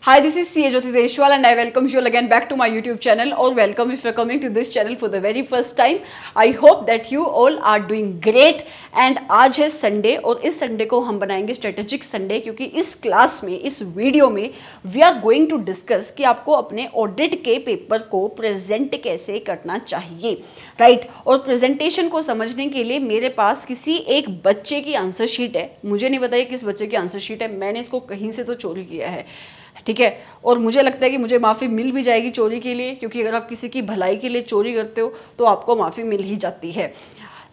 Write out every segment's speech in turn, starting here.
Hi, this is CA Jyoti Deshwal and I welcome you all again back to my YouTube channel or welcome if you're coming to this channel for the very first time. I hope that you all are doing great and आज है Sunday और इस Sunday को हम बनाएंगे strategic Sunday क्योंकि इस class में इस वीडियो में we are going to discuss कि आपको अपने ऑडिट के पेपर को प्रेजेंट कैसे करना चाहिए राइट और प्रेजेंटेशन को समझने के लिए मेरे पास किसी एक बच्चे की आंसर शीट है। मुझे नहीं पता किस बच्चे की आंसर शीट है, मैंने इसको कहीं से तो चोरी किया है, ठीक है। और मुझे लगता है कि मुझे माफ़ी मिल भी जाएगी चोरी के लिए, क्योंकि अगर आप किसी की भलाई के लिए चोरी करते हो तो आपको माफ़ी मिल ही जाती है।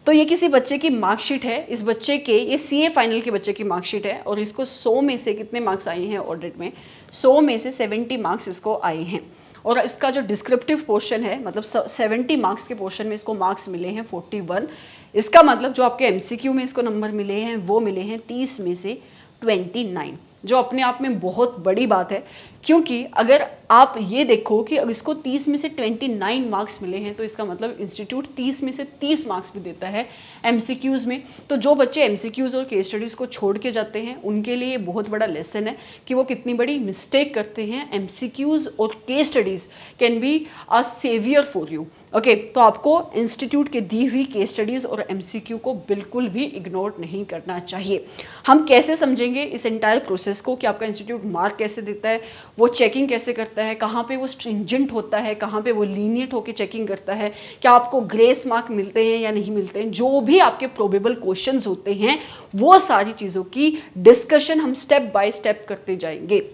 तो ये किसी बच्चे की मार्कशीट है, इस बच्चे के ये सीए फाइनल के बच्चे की मार्कशीट है और इसको 100 में से कितने मार्क्स आए हैं ऑडिट में, 100 में से 70 मार्क्स इसको आए हैं। और इसका जो डिस्क्रिप्टिव पोर्शन है मतलब 70 मार्क्स के पोर्शन में इसको मार्क्स मिले हैं 41। इसका मतलब जो आपके एमसीक्यू में इसको नंबर मिले हैं वो मिले हैं 30 में से 29, जो अपने आप में बहुत बड़ी बात है। क्योंकि अगर आप ये देखो कि अगर इसको 30 में से 29 मार्क्स मिले हैं तो इसका मतलब इंस्टीट्यूट 30 में से 30 मार्क्स भी देता है एमसीक्यूज़ में। तो जो बच्चे एमसीक्यूज़ और केस स्टडीज़ को छोड़ के जाते हैं उनके लिए बहुत बड़ा लेसन है कि वो कितनी बड़ी मिस्टेक करते हैं। एमसीक्यूज़ और case studies can be a saviour for you. Okay, तो आपको इंस्टीट्यूट के दी हुई केस स्टडीज़ और एमसीक्यू को बिल्कुल भी इग्नोर नहीं करना चाहिए। हम कैसे समझेंगे इस एंटायर प्रोसेस को कि आपका इंस्टीट्यूट मार्क कैसे देता है, वो चेकिंग कैसे करता है, कहाँ पे वो स्ट्रिंजेंट होता है, कहाँ पे वो लीनियंट होकर चेकिंग करता है, क्या आपको ग्रेस मार्क मिलते हैं या नहीं मिलते हैं, जो भी आपके प्रोबेबल क्वेश्चंस होते हैं वो सारी चीज़ों की डिस्कशन हम स्टेप बाय स्टेप करते जाएंगे।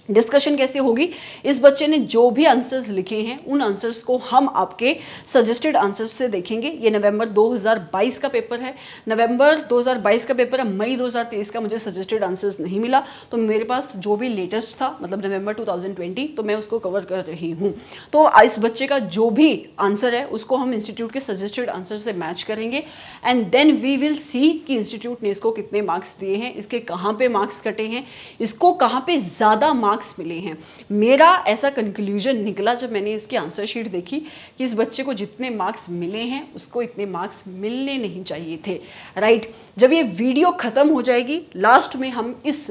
डिस्कशन कैसे होगी, इस बच्चे ने जो भी आंसर्स लिखे हैं उन आंसर्स को हम आपके सजेस्टेड आंसर्स से देखेंगे। ये नवंबर 2022 का पेपर है, नवंबर 2022 का पेपर है, मई 2023 का मुझे सजेस्टेड आंसर्स नहीं मिला, तो मेरे पास जो भी लेटेस्ट था मतलब नवंबर 2020 तो मैं उसको कवर कर रही हूँ। तो इस बच्चे का जो भी आंसर है उसको हम इंस्टीट्यूट के सजेस्टेड आंसर से मैच करेंगे and then we will see कि इंस्टीट्यूट ने इसको कितने मार्क्स दिए हैं, इसके कहाँ पे मार्क्स कटे हैं, इसको कहाँ पे ज़्यादा मार्क्स मिले हैं। मेरा ऐसा कंक्लूजन निकला जब मैंने इसकी आंसर शीट देखी कि इस बच्चे को जितने मार्क्स मिले हैं उसको इतने मार्क्स मिलने नहीं चाहिए थे, राइट। जब ये वीडियो खत्म हो जाएगी लास्ट में हम इस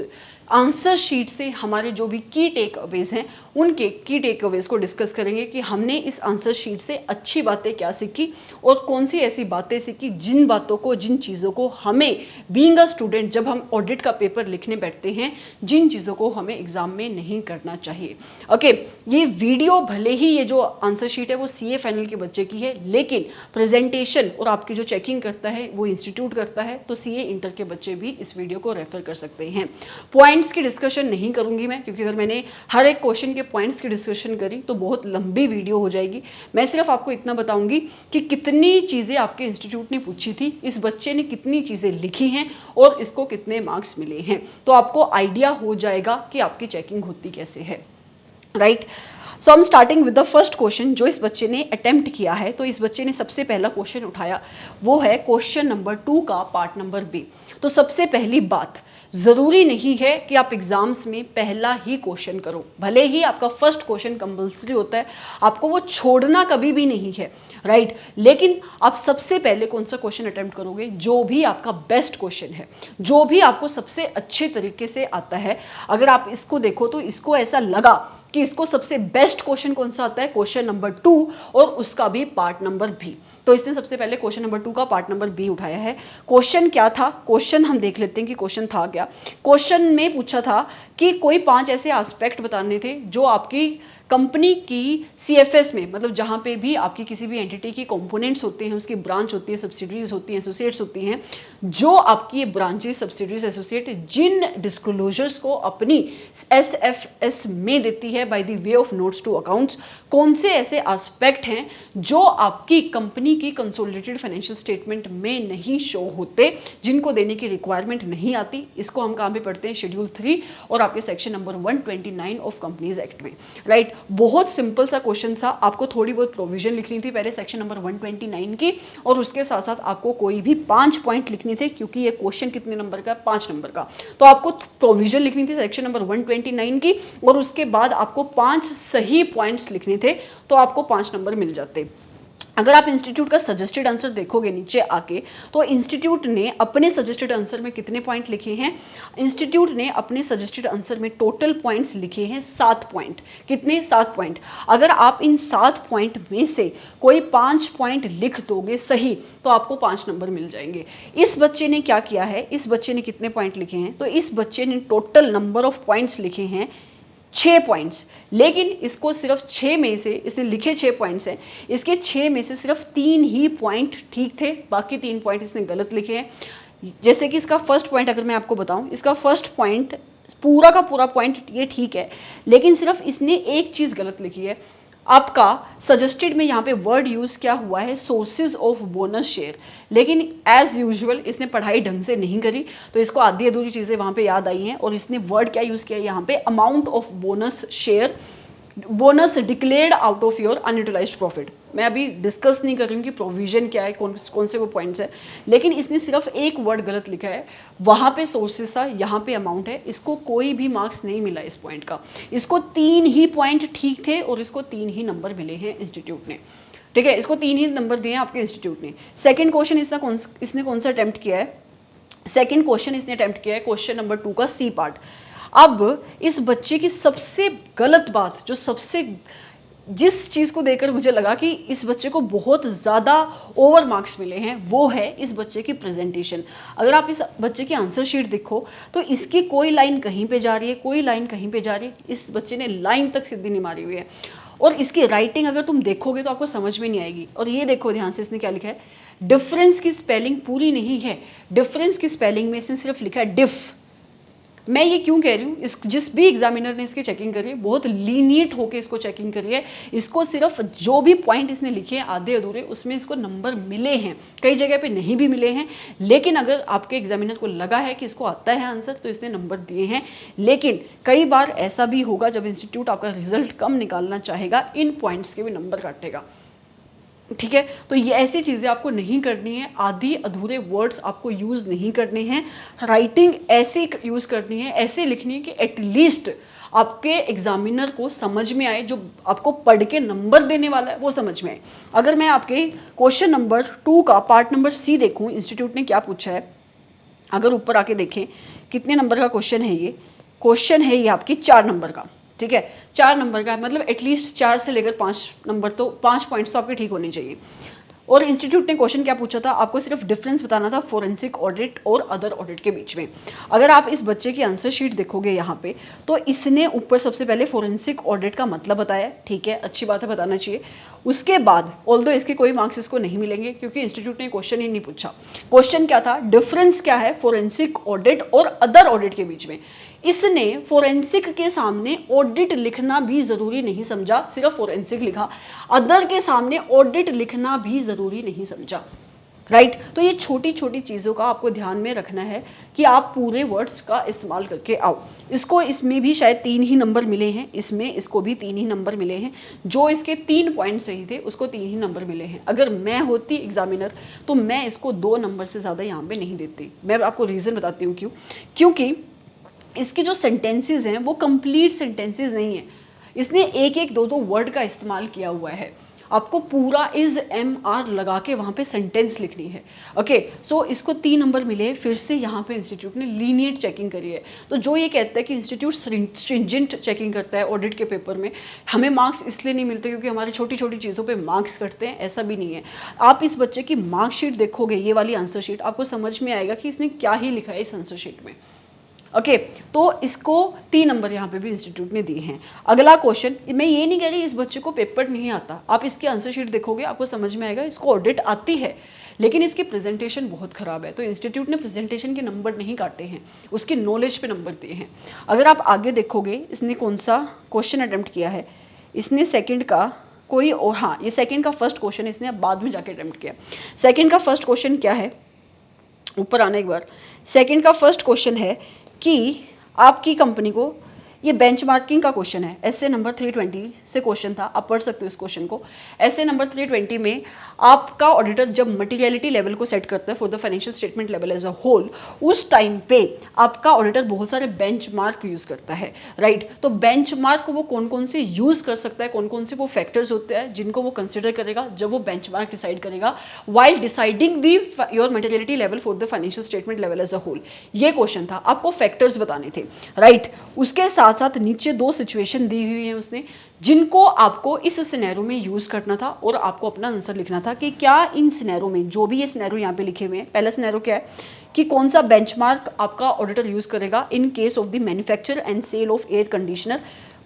आंसर शीट से हमारे जो भी की टेक अवेज हैं उनके की टेक अवेज को डिस्कस करेंगे कि हमने इस आंसर शीट से अच्छी बातें क्या सीखी और कौन सी ऐसी बातें सीखी जिन बातों को जिन चीज़ों को हमें बीइंग अ स्टूडेंट जब हम ऑडिट का पेपर लिखने बैठते हैं जिन चीज़ों को हमें एग्जाम में नहीं करना चाहिए। ओके, ये वीडियो भले ही ये जो आंसर शीट है वो सीए फाइनल के बच्चे की है, लेकिन प्रेजेंटेशन और आपकी जो चेकिंग करता है वो इंस्टीट्यूट करता है, तो सीए इंटर के बच्चे भी इस वीडियो को रेफर कर सकते हैं। पॉइंट्स की डिस्कशन नहीं करूंगी मैं, क्योंकि अगर मैंने हर एक क्वेश्चन के पॉइंट्स की डिस्कशन करी तो बहुत लंबी वीडियो हो जाएगी। मैं सिर्फ आपको इतना बताऊंगी कि कितनी चीज़ें आपके इंस्टीट्यूट ने पूछी थी, इस बच्चे ने कितनी चीज़ें लिखी हैं और इसको कितने मार्क्स मिले हैं, तो आपको आइडिया हो जाएगा कि आपकी चेकिंग होती कैसे है, राइट। सो हम starting with the first question जो इस बच्चे ने अटेम्प्ट किया है। तो इस बच्चे ने सबसे पहला क्वेश्चन उठाया वो है क्वेश्चन नंबर 2 का पार्ट नंबर बी। तो सबसे पहली बात, ज़रूरी नहीं है कि आप एग्जाम्स में पहला ही क्वेश्चन करो, भले ही आपका फर्स्ट क्वेश्चन कंपल्सरी होता है, आपको वो छोड़ना कभी भी नहीं है, राइट। लेकिन आप सबसे पहले कौन सा क्वेश्चन अटेम्प्ट करोगे, जो भी आपका बेस्ट क्वेश्चन है, जो भी आपको सबसे अच्छे तरीके से आता है। अगर आप इसको देखो तो इसको ऐसा लगा कि इसको सबसे बेस्ट क्वेश्चन कौन सा आता है, क्वेश्चन नंबर 2 और उसका भी पार्ट नंबर बी। तो इसने सबसे पहले क्वेश्चन नंबर 2 का पार्ट नंबर बी उठाया है। क्वेश्चन क्या था, क्वेश्चन हम देख लेते हैं कि क्वेश्चन था क्या। क्वेश्चन में पूछा था कि कोई 5 ऐसे एस्पेक्ट बताने थे जो आपकी कंपनी की सीएफएस में, मतलब जहाँ पे भी आपकी किसी भी एंटिटी की कंपोनेंट्स होते हैं, उसकी ब्रांच होती है, सब्सिडरीज होती हैं, एसोसिएट्स होती हैं, जो आपकी ये ब्रांचेस सब्सिडरीज एसोसिएट जिन डिस्क्लोजर्स को अपनी एसएफएस में देती है by the way of notes to accounts, कौन से ऐसे एस्पेक्ट हैं जो आपकी कंपनी की कंसोलिडेटेड फाइनेंशियल स्टेटमेंट में नहीं शो होते, जिनको देने की रिक्वायरमेंट नहीं आती। इसको हम कहाँ पे पढ़ते हैं, शेड्यूल 3 और आपके section number 129 of companies act में, राइट। बहुत सिंपल सा क्वेश्चन था, आपको थोड़ी बहुत प्रोविजन लिखनी थी पहले सेक्शन नंबर 129 की और उसके साथ साथ आपको कोई भी 5 पॉइंट लिखने थे, क्योंकि ये क्वेश्चन कितने नंबर का, 5 नंबर का। तो आपको प्रोविजन लिखनी थी सेक्शन नंबर 129 की और उसके बाद आपको 5 सही पॉइंट्स लिखने थे, तो आपको 5 नंबर मिल जाते। अगर आप इंस्टीट्यूट का सजेस्टेड आंसर देखोगे नीचे आके, तो इंस्टीट्यूट ने अपने सजेस्टेड आंसर में कितने पॉइंट लिखे हैं? इंस्टीट्यूट ने अपने सजेस्टेड आंसर में टोटल पॉइंट्स लिखे हैं 7 पॉइंट। कितने? 7 पॉइंट। अगर आप इन 7 पॉइंट में से कोई 5 पॉइंट लिख दोगे सही, तो आपको 5 नंबर मिल जाएंगे। इस बच्चे ने क्या किया है? इस बच्चे ने कितने पॉइंट लिखे हैं? तो इस बच्चे ने टोटल नंबर ऑफ पॉइंट्स लिखे हैं 6 पॉइंट्स, लेकिन इसको सिर्फ 6 में से, इसने लिखे 6 पॉइंट्स हैं, इसके 6 में से सिर्फ 3 ही पॉइंट ठीक थे, बाकी 3 पॉइंट इसने गलत लिखे हैं। जैसे कि इसका फर्स्ट पॉइंट अगर मैं आपको बताऊं, इसका फर्स्ट पॉइंट पूरा का पूरा पॉइंट ये ठीक है, लेकिन सिर्फ इसने एक चीज़ गलत लिखी है। आपका सजेस्टेड में यहाँ पे वर्ड यूज़ क्या हुआ है? सोर्सेज ऑफ बोनस शेयर, लेकिन एज यूजुअल इसने पढ़ाई ढंग से नहीं करी, तो इसको आधी अधूरी चीज़ें वहाँ पे याद आई हैं, और इसने वर्ड क्या यूज़ किया यहाँ पे? Amount of bonus share, bonus declared out of your unutilised profit. मैं अभी डिस्कस नहीं कर रही हूँ कि प्रोविजन क्या है, कौन से वो पॉइंट्स है, लेकिन इसने सिर्फ एक वर्ड गलत लिखा है। वहाँ पे सोर्सेस था, यहाँ पे अमाउंट है। इसको कोई भी मार्क्स नहीं मिला इस पॉइंट का। इसको 3 ही पॉइंट ठीक थे और इसको 3 ही नंबर मिले हैं इंस्टीट्यूट ने। ठीक है, इसको 3 ही नंबर दिए हैं आपके इंस्टीट्यूट ने। सेकेंड क्वेश्चन इसने कौन सा अटेम्प्ट किया है? सेकेंड क्वेश्चन इसने अटेम्प्ट किया है क्वेश्चन नंबर 2 का सी पार्ट। अब इस बच्चे की सबसे गलत बात, जो सबसे, जिस चीज़ को देखकर मुझे लगा कि इस बच्चे को बहुत ज़्यादा ओवर मार्क्स मिले हैं, वो है इस बच्चे की प्रेजेंटेशन। अगर आप इस बच्चे की आंसर शीट देखो, तो इसकी कोई लाइन कहीं पे जा रही है, कोई लाइन कहीं पे जा रही है। इस बच्चे ने लाइन तक सीधी नहीं मारी हुई है, और इसकी राइटिंग अगर तुम देखोगे तो आपको समझ में नहीं आएगी। और ये देखो ध्यान से, इसने क्या लिखा है? डिफरेंस की स्पेलिंग पूरी नहीं है। डिफरेंस की स्पेलिंग में इसने सिर्फ लिखा है डिफ। मैं ये क्यों कह रही हूँ? इस जिस भी एग्जामिनर ने इसकी चेकिंग करी है, बहुत लीनियट होकर इसको चेकिंग करी है। इसको सिर्फ जो भी पॉइंट इसने लिखे हैं आधे अधूरे, उसमें इसको नंबर मिले हैं, कई जगह पे नहीं भी मिले हैं। लेकिन अगर आपके एग्जामिनर को लगा है कि इसको आता है आंसर, तो इसने नंबर दिए हैं। लेकिन कई बार ऐसा भी होगा जब इंस्टीट्यूट आपका रिजल्ट कम निकालना चाहेगा, इन पॉइंट्स के भी नंबर काटेगा। ठीक है, तो ये ऐसी चीज़ें आपको नहीं करनी है। आधी अधूरे वर्ड्स आपको यूज़ नहीं करने हैं। राइटिंग ऐसे यूज़ करनी है, ऐसे लिखनी है कि एटलीस्ट आपके एग्जामिनर को समझ में आए, जो आपको पढ़ के नंबर देने वाला है वो समझ में आए। अगर मैं आपके क्वेश्चन नंबर 2 का पार्ट नंबर सी देखूं, इंस्टीट्यूट ने क्या पूछा है, अगर ऊपर आके देखें कितने नंबर का क्वेश्चन है ये? क्वेश्चन है ये आपकी 4 नंबर का। ठीक है, 4 नंबर का, मतलब एटलीस्ट 4 से लेकर 5 नंबर, तो 5 पॉइंट्स तो आपके ठीक होने चाहिए। और इंस्टीट्यूट ने क्वेश्चन क्या पूछा था? आपको सिर्फ डिफरेंस बताना था फोरेंसिक ऑडिट और अदर ऑडिट के बीच में। अगर आप इस बच्चे की आंसर शीट देखोगे यहाँ पे, तो इसने ऊपर सबसे पहले फोरेंसिक ऑडिट का मतलब बताया। ठीक है, अच्छी बात है, बताना चाहिए। उसके बाद ऑल्दो इसके कोई मार्क्स इसको नहीं मिलेंगे, क्योंकि इंस्टीट्यूट ने क्वेश्चन ही नहीं पूछा। क्वेश्चन क्या था? डिफरेंस क्या है फोरेंसिक ऑडिट और अदर ऑडिट के बीच में। इसने फोरेंसिक के सामने ऑडिट लिखना भी जरूरी नहीं समझा, सिर्फ फोरेंसिक लिखा। अदर के सामने ऑडिट लिखना भी जरूरी नहीं समझा। राइट, तो ये छोटी छोटी चीज़ों का आपको ध्यान में रखना है कि आप पूरे वर्ड्स का इस्तेमाल करके आओ। इसको इसमें भी शायद 3 ही नंबर मिले हैं, इसमें इसको भी 3 ही नंबर मिले हैं। जो इसके 3 पॉइंट सही थे उसको 3 ही नंबर मिले हैं। अगर मैं होती एग्जामिनर तो मैं इसको 2 नंबर से ज़्यादा यहाँ पे नहीं देती। मैं आपको रीज़न बताती हूँ क्यों। क्योंकि इसके जो सेंटेंसेस हैं वो कंप्लीट सेंटेंसेस नहीं है। इसने एक एक दो दो वर्ड का इस्तेमाल किया हुआ है। आपको पूरा इज एम आर लगा के वहाँ पे सेंटेंस लिखनी है। ओके, सो इसको 3 नंबर मिले। फिर से यहाँ पे इंस्टीट्यूट ने लीनियट चेकिंग करी है। तो जो ये कहता है कि इंस्टीट्यूट स्ट्रिंजेंट चेकिंग करता है ऑडिट के पेपर में, हमें मार्क्स इसलिए नहीं मिलते क्योंकि हमारी छोटी छोटी चीज़ों पे मार्क्स कटते हैं, ऐसा भी नहीं है। आप इस बच्चे की मार्कशीट देखोगे, ये वाली आंसर शीट, आपको समझ में आएगा कि इसने क्या ही लिखा है इस आंसर शीट में। ओके, तो इसको 3 नंबर यहाँ पे भी इंस्टीट्यूट ने दिए हैं। अगला क्वेश्चन, मैं ये नहीं कह रही इस बच्चे को पेपर नहीं आता, आप इसकी आंसर शीट देखोगे आपको समझ में आएगा इसको ऑडिट आती है, लेकिन इसकी प्रेजेंटेशन बहुत ख़राब है। तो इंस्टीट्यूट ने प्रेजेंटेशन के नंबर नहीं काटे हैं, उसकी नॉलेज पे नंबर दिए हैं। अगर आप आगे देखोगे इसने कौन सा क्वेश्चन अटैम्प्ट किया है, इसने सेकेंड का कोई, और हाँ, ये सेकेंड का फर्स्ट क्वेश्चन इसने बाद में जाके अटैम्प्ट किया। सेकेंड का फर्स्ट क्वेश्चन क्या है, ऊपर आना एक बार। सेकेंड का फर्स्ट क्वेश्चन है कि आपकी कंपनी को ये बेंचमार्किंग का क्वेश्चन है, ऐसे नंबर 320 से क्वेश्चन था, आप पढ़ सकते हो इस क्वेश्चन को। ऐसे नंबर 320 में आपका ऑडिटर जब मटेरियलिटी लेवल को सेट करता है for the financial statement level as a whole, उस टाइम पे आपका ऑडिटर बहुत सारे बेंचमार्क यूज करता है, राइट। तो बेंचमार्क वो कौन कौन से यूज कर सकता है, कौन कौन से वो फैक्टर्स होते हैं जिनको वो कंसिडर करेगा जब वो बेंचमार्क डिसाइड करेगा while deciding the your materiality level for the financial statement level as a whole. ये क्वेश्चन था, आपको फैक्टर्स बताने थे, राइट। उसके साथ साथ नीचे 2 सिचुएशन दी हुई है उसने, जिनको आपको इस सिनेरियो में यूज करना था और आपको अपना आंसर लिखना था कि क्या इन सिनेरियो में, जो भी ये सिनेरियो यहाँ पे लिखे हुए हैं, पहला सिनेरियो क्या है कि कौन सा बेंचमार्क आपका ऑडिटर यूज करेगा in case of the manufacture and sale of air conditioner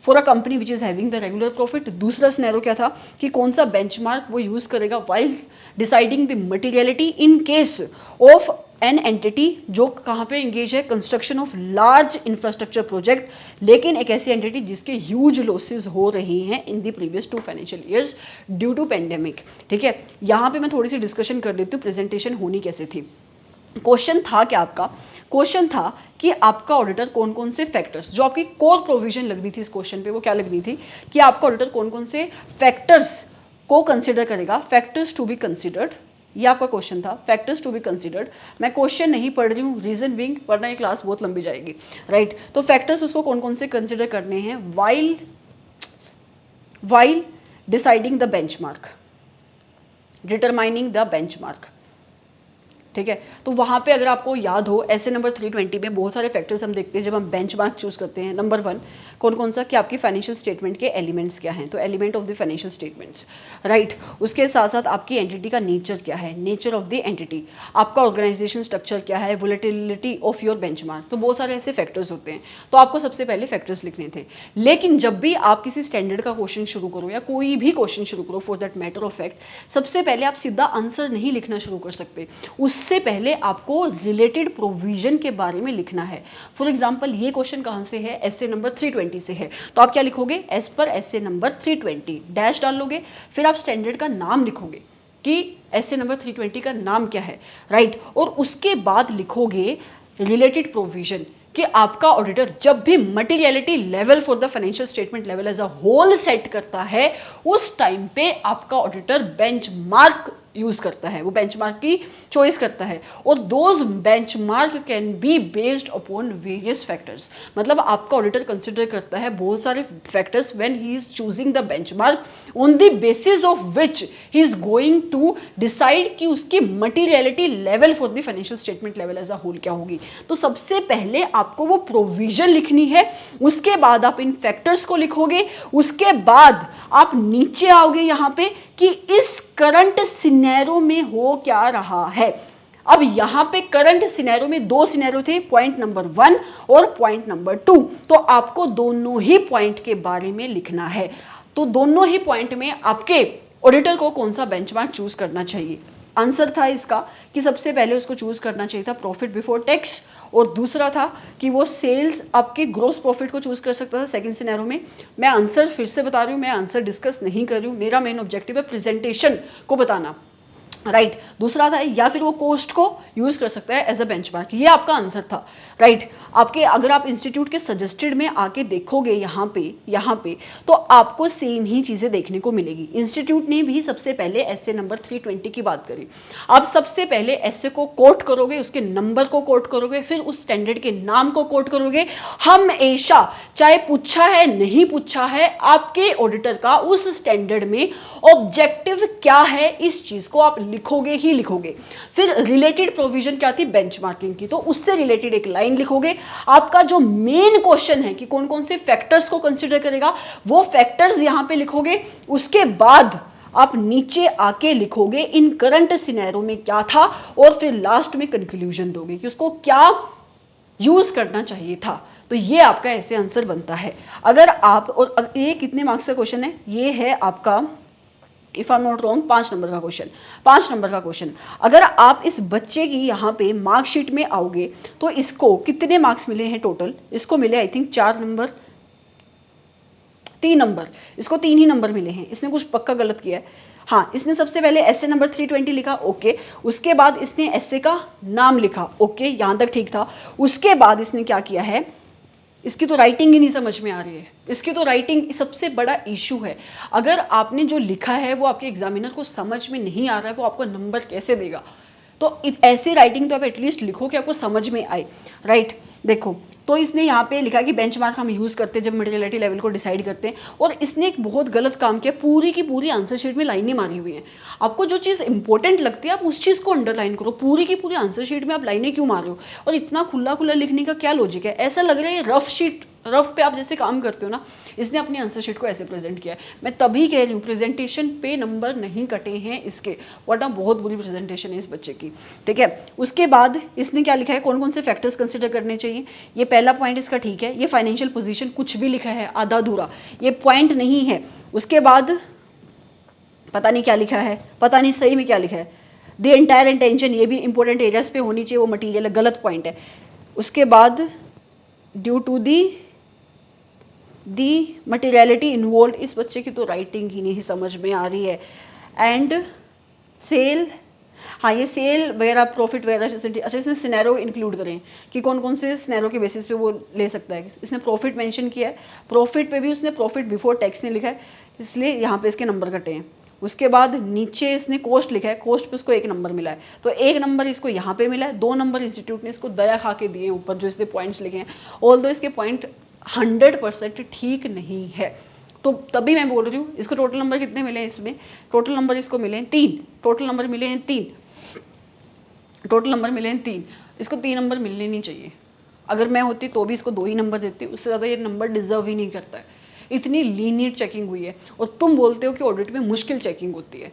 for a company which is having the regular profit. दूसरा सिनेरियो क्या था कि कौन सा बेंचमार्क वो यूज करेगा while deciding the materiality in case of an entity जो कहाँ पे इंगेज है, construction of large infrastructure project, लेकिन एक ऐसी एंटिटी जिसके ह्यूज लॉसेज हो रही हैं in the previous 2 financial years due to pandemic. ठीक है, यहाँ पे मैं थोड़ी सी डिस्कशन कर लेती हूँ प्रेजेंटेशन होनी कैसे थी। क्वेश्चन था क्या आपका, क्वेश्चन था कि आपका ऑडिटर कौन कौन से फैक्टर्स, जो आपकी कोर प्रोविजन लग रही थी इस क्वेश्चन पे, वो क्या लग रही थी कि आपका ऑडिटर कौन कौन से फैक्टर्स को कंसिडर करेगा, फैक्टर्स टू बी कंसिडर्ड। ये आपका क्वेश्चन था, फैक्टर्स टू बी कंसिडर्ड। मैं क्वेश्चन नहीं पढ़ रही हूँ, रीजन बिंग, वरना ये क्लास बहुत लंबी जाएगी, राइट। तो फैक्टर्स उसको कौन कौन से कंसिडर करने हैं while deciding the benchmark, determining the benchmark. ठीक है, तो वहाँ पे अगर आपको याद हो ऐसे नंबर 320 में बहुत सारे फैक्टर्स हम देखते हैं जब हम बेंचमार्क चूज करते हैं। नंबर 1 कौन कौन सा कि आपकी फाइनेंशियल स्टेटमेंट के एलिमेंट्स क्या हैं, तो element of the financial statements, right. उसके साथ साथ आपकी एंटिटी का नेचर क्या है, नेचर ऑफ द एंटिटी, आपका ऑर्गेनाइजेशन स्ट्रक्चर क्या है, वोलेटिलिटी ऑफ योर बेंचमार्क। तो बहुत सारे ऐसे फैक्टर्स होते हैं, तो आपको सबसे पहले फैक्टर्स लिखने थे। लेकिन जब भी आप किसी स्टैंडर्ड का क्वेश्चन शुरू करो या कोई भी क्वेश्चन शुरू करो for that matter of fact, सबसे पहले आप सीधा आंसर नहीं लिखना शुरू कर सकते, उससे पहले आपको रिलेटेड प्रोविजन के बारे में लिखना है। फॉर एग्जांपल ये क्वेश्चन कहां से है, एसए नंबर 320 से है, तो आप क्या लिखोगे, as per S A number 320 dash डाल लोगे, फिर आप स्टैंडर्ड का नाम लिखोगे कि एसए नंबर 320 का नाम क्या है, राइट। और उसके बाद लिखोगे रिलेटेड प्रोविजन कि आपका ऑडिटर जब भी materiality level for the financial statement level as a whole set करता है, उस टाइम पे आपका ऑडिटर बेंचमार्क यूज करता है, वो बेंचमार्क की चॉइस करता है। और those benchmark can be based upon various factors, मतलब आपका ऑडिटर कंसिडर करता है बहुत सारे factors when he is choosing the benchmark on the basis of which he is going to decide कि उसकी materiality level for the financial statement level as a whole क्या होगी। तो सबसे पहले आपको वो प्रोविजन लिखनी है, उसके बाद आप इन फैक्टर्स को लिखोगे, उसके बाद आप नीचे आओगे यहाँ पे कि इस करंट सिनेरियो में हो क्या रहा है। अब यहां पे करंट सिनेरियो में 2 सिनेरियो थे, पॉइंट नंबर 1 और पॉइंट नंबर 2, तो आपको दोनों ही पॉइंट के बारे में लिखना है। तो दोनों ही पॉइंट में आपके ऑडिटर को कौन सा बेंचमार्क चूज करना चाहिए। आंसर था इसका कि सबसे पहले उसको चूज करना चाहिए था प्रॉफिट बिफोर टैक्स, और दूसरा था कि वो सेल्स आपके ग्रोस प्रॉफिट को चूज कर सकता था सेकंड सिनेरियो में। मैं आंसर फिर से बता रही हूँ, मैं आंसर डिस्कस नहीं कर रही हूँ, मेरा मेन ऑब्जेक्टिव है प्रेजेंटेशन को बताना, राइट। दूसरा था या फिर वो कोस्ट को यूज कर सकता है एज अ बेंचमार्क, ये आपका आंसर था, राइट। आपके अगर आप इंस्टीट्यूट के सजेस्टेड में आके देखोगे यहाँ पे तो आपको सेम ही चीजें देखने को मिलेगी। इंस्टीट्यूट ने भी सबसे पहले एसए नंबर 320 की बात करी, आप सबसे पहले एसए को कोट करोगे, उसके नंबर को कोट करोगे, फिर उस स्टैंडर्ड के नाम को कोट करोगे। हमेशा चाहे पूछा है नहीं पूछा है, आपके ऑडिटर का उस स्टैंडर्ड में ऑब्जेक्टिव क्या है, इस चीज को आप लिखोगे ही लिखोगे। फिर रिलेटेड प्रोविजन क्या थी, बेंचमार्किंग की, तो उससे रिलेटेड एक लाइन लिखोगे। आपका जो मेन क्वेश्चन है कि कौन कौन से फैक्टर्स को कंसीडर करेगा, वो फैक्टर्स यहां पे लिखोगे। उसके बाद आप नीचे आके लिखोगे इन करंट सिनेरियो में क्या था, और फिर लास्ट में कंक्लूजन दोगे कि उसको क्या यूज करना चाहिए था। तो ये आपका ऐसे आंसर बनता है। अगर आप, और ये कितने मार्क्स का क्वेश्चन है, ये है आपका if I am not wrong 5 number का क्वेश्चन, 5 नंबर का क्वेश्चन। अगर आप इस बच्चे की यहाँ पे मार्कशीट में आओगे तो इसको कितने मार्क्स मिले हैं टोटल, इसको मिले आई थिंक 4 नंबर, 3 नंबर, इसको 3 ही नंबर मिले हैं। इसने कुछ पक्का गलत किया है। हाँ, इसने सबसे पहले एसए नंबर 320 लिखा, ओके। उसके बाद इसने एसए का नाम लिखा, ओके, यहाँ तक ठीक था। उसके बाद इसने क्या किया है, इसकी तो राइटिंग ही नहीं समझ में आ रही है, इसकी तो राइटिंग सबसे बड़ा इशू है। अगर आपने जो लिखा है वो आपके एग्जामिनर को समझ में नहीं आ रहा है, वो आपको नंबर कैसे देगा? तो ऐसी राइटिंग तो आप एटलीस्ट लिखो कि आपको समझ में आए, राइट। देखो, तो इसने यहाँ पे लिखा कि बेंचमार्क हम यूज़ करते हैं जब मटेरियलिटी लेवल को डिसाइड करते हैं, और इसने एक बहुत गलत काम किया, पूरी की पूरी आंसर शीट में लाइनें मारी हुई हैं। आपको जो चीज़ इंपॉर्टेंट लगती है आप उस चीज़ को अंडरलाइन करो, पूरी की पूरी आंसर शीट में आप लाइनें क्यों मार रहे हो? और इतना खुला खुला लिखने का क्या लॉजिक है? ऐसा लग रहा है रफ शीट, रफ पे आप जैसे काम करते हो ना, इसने अपनी आंसर शीट को ऐसे प्रेजेंट किया है। मैं तभी कह रही हूँ प्रेजेंटेशन पे नंबर नहीं कटे हैं इसके, वरना बहुत बुरी प्रेजेंटेशन है इस बच्चे की, ठीक है। उसके बाद इसने क्या लिखा है, कौन कौन से फैक्टर्स कंसिडर करने चाहिए। ये पहला पॉइंट इसका ठीक है। ये फाइनेंशियल पोजीशन कुछ भी लिखा है आधा अधूरा, ये पॉइंट नहीं है। उसके बाद पता नहीं क्या लिखा है, पता नहीं सही में क्या लिखा है। द एंटायर इंटेंशन, ये भी इंपॉर्टेंट एरियाज पे होनी चाहिए वो मटीरियल, गलत पॉइंट है। उसके बाद due to the materiality involve, इस बच्चे की तो राइटिंग ही नहीं समझ में आ रही है। एंड सेल, हाँ ये सेल वगैरह प्रॉफिट वगैरह, अच्छा इसने सिनेरियो इंक्लूड करें कि कौन कौन से सिनेरियो के बेसिस पे वो ले सकता है। इसने प्रॉफिट मेंशन किया है, प्रॉफिट पे भी उसने प्रॉफिट बिफोर टैक्स ने लिखा है, इसलिए यहाँ पे इसके नंबर कटे हैं। उसके बाद नीचे इसने कोस्ट लिखा है, कोस्ट पे उसको 1 नंबर मिला है, तो 1 नंबर इसको यहाँ पे मिला है, 2 नंबर इंस्टीट्यूट ने इसको दया खा के दिए ऊपर जो इसने पॉइंट्स लिखे हैं। ऑल्दो इसके पॉइंट 100% ठीक नहीं है, तो तभी मैं बोल रही हूँ इसको टोटल नंबर कितने मिले हैं इसमें, टोटल नंबर इसको मिले हैं 3, टोटल नंबर मिले हैं 3, टोटल नंबर मिले हैं 3। इसको 3 नंबर मिलने नहीं चाहिए। अगर मैं होती तो भी इसको 2 ही नंबर देती, उससे ज़्यादा ये नंबर डिजर्व ही नहीं करता है। इतनी लीनियट चेकिंग हुई है, और तुम बोलते हो कि ऑडिट में मुश्किल चेकिंग होती है।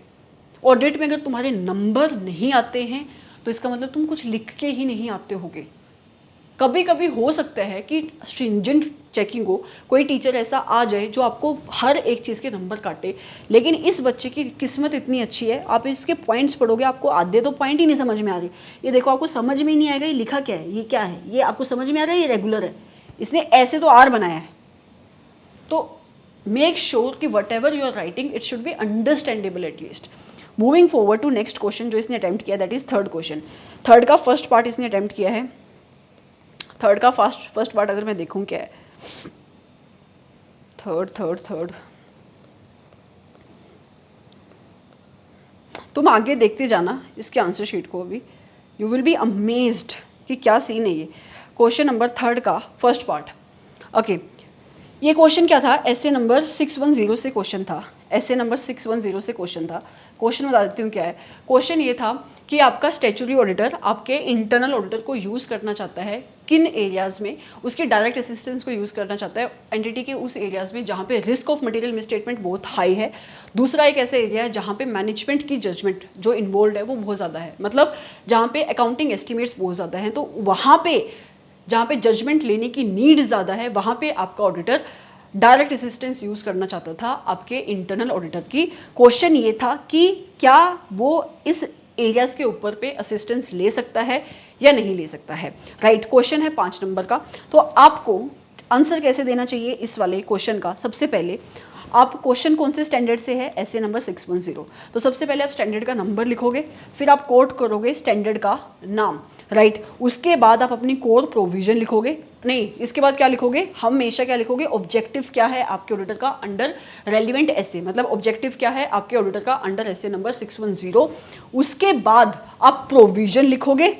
ऑडिट में अगर तुम्हारे नंबर नहीं आते हैं तो इसका मतलब तुम कुछ लिख के ही नहीं आते होगे। कभी कभी हो सकता है कि स्ट्रिंजेंट चेकिंग हो, कोई टीचर ऐसा आ जाए जो आपको हर एक चीज़ के नंबर काटे, लेकिन इस बच्चे की किस्मत इतनी अच्छी है, आप इसके पॉइंट्स पढ़ोगे आपको आधे तो पॉइंट ही नहीं समझ में आ रही। ये देखो, आपको समझ में ही नहीं आएगा ये लिखा क्या है, ये क्या है, ये आपको समझ में आ रहा है, ये रेगुलर है, इसने ऐसे तो आर बनाया है। तो मेक श्योर कि whatever you are writing it should be understandable at least. Moving forward to next question जो इसने अटेम्प्ट किया, that is third question. Third का फर्स्ट पार्ट इसने अटेम्प्ट किया है। थर्ड का फर्स्ट पार्ट अगर मैं देखूं क्या है, थर्ड तुम आगे देखते जाना इसके आंसर शीट को, अभी यू विल बी अमेज्ड कि क्या सीन है ये। क्वेश्चन नंबर थर्ड का फर्स्ट पार्ट, ओके। ये क्वेश्चन क्या था, एसए नंबर 610 से क्वेश्चन था, एसए नंबर 610 से क्वेश्चन था। क्वेश्चन बता देती हूँ क्या है। क्वेश्चन ये था कि आपका स्टैट्यूटरी ऑडिटर आपके इंटरनल ऑडिटर को यूज़ करना चाहता है किन एरियाज़ में, उसके डायरेक्ट असिस्टेंस को यूज़ करना चाहता है एंटिटी के उस एरियाज़ में जहाँ पे रिस्क ऑफ मटेरियल मिसस्टेटमेंट बहुत हाई है। दूसरा एक ऐसा एरिया है जहाँ पे मैनेजमेंट की जजमेंट जो इन्वॉल्व है वो बहुत ज़्यादा है, मतलब जहाँ पे अकाउंटिंग एस्टिमेट्स बहुत ज़्यादा हैं, तो वहाँ पे जहाँ पे जजमेंट लेने की नीड ज़्यादा है वहाँ पे आपका ऑडिटर डायरेक्ट असिस्टेंस यूज़ करना चाहता था आपके इंटरनल ऑडिटर की। क्वेश्चन ये था कि क्या वो इस एरियाज़ के ऊपर पे असिस्टेंस ले सकता है या नहीं ले सकता है, राइट। क्वेश्चन है 5 नंबर का। तो आपको आंसर कैसे देना चाहिए इस वाले क्वेश्चन का, सबसे पहले आप क्वेश्चन कौन से स्टैंडर्ड से है, एसए नंबर 610, तो सबसे पहले आप स्टैंडर्ड का नंबर लिखोगे, फिर आप कोट करोगे स्टैंडर्ड का नाम, राइट। उसके बाद आप अपनी कोर प्रोविजन लिखोगे, नहीं इसके बाद क्या लिखोगे, हमेशा क्या लिखोगे, ऑब्जेक्टिव क्या है आपके ऑडिटर का अंडर रेलिवेंट एसए, मतलब ऑब्जेक्टिव क्या है आपके ऑडिटर का अंडर एसए नंबर 610। उसके बाद आप प्रोविजन लिखोगे।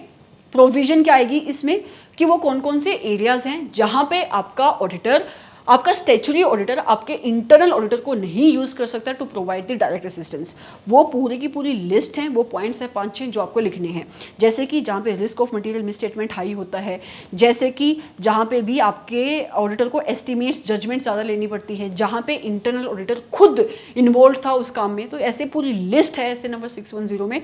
प्रोविजन क्या आएगी इसमें कि वो कौन कौन से एरियाज हैं जहां पे आपका ऑडिटर, आपका स्टैट्यूटरी ऑडिटर आपके इंटरनल ऑडिटर को नहीं यूज़ कर सकता to provide the direct assistance. वो पूरी की पूरी लिस्ट है, वो पॉइंट्स हैं 5-6 जो आपको लिखने हैं, जैसे कि जहाँ पे risk of material misstatement high होता है, जैसे कि जहाँ पे भी आपके ऑडिटर को एस्टिमेट्स जजमेंट ज़्यादा लेनी पड़ती है, जहाँ पे इंटरनल ऑडिटर खुद इन्वॉल्व था उस काम में। तो ऐसे पूरी लिस्ट है ऐसे नंबर 610 में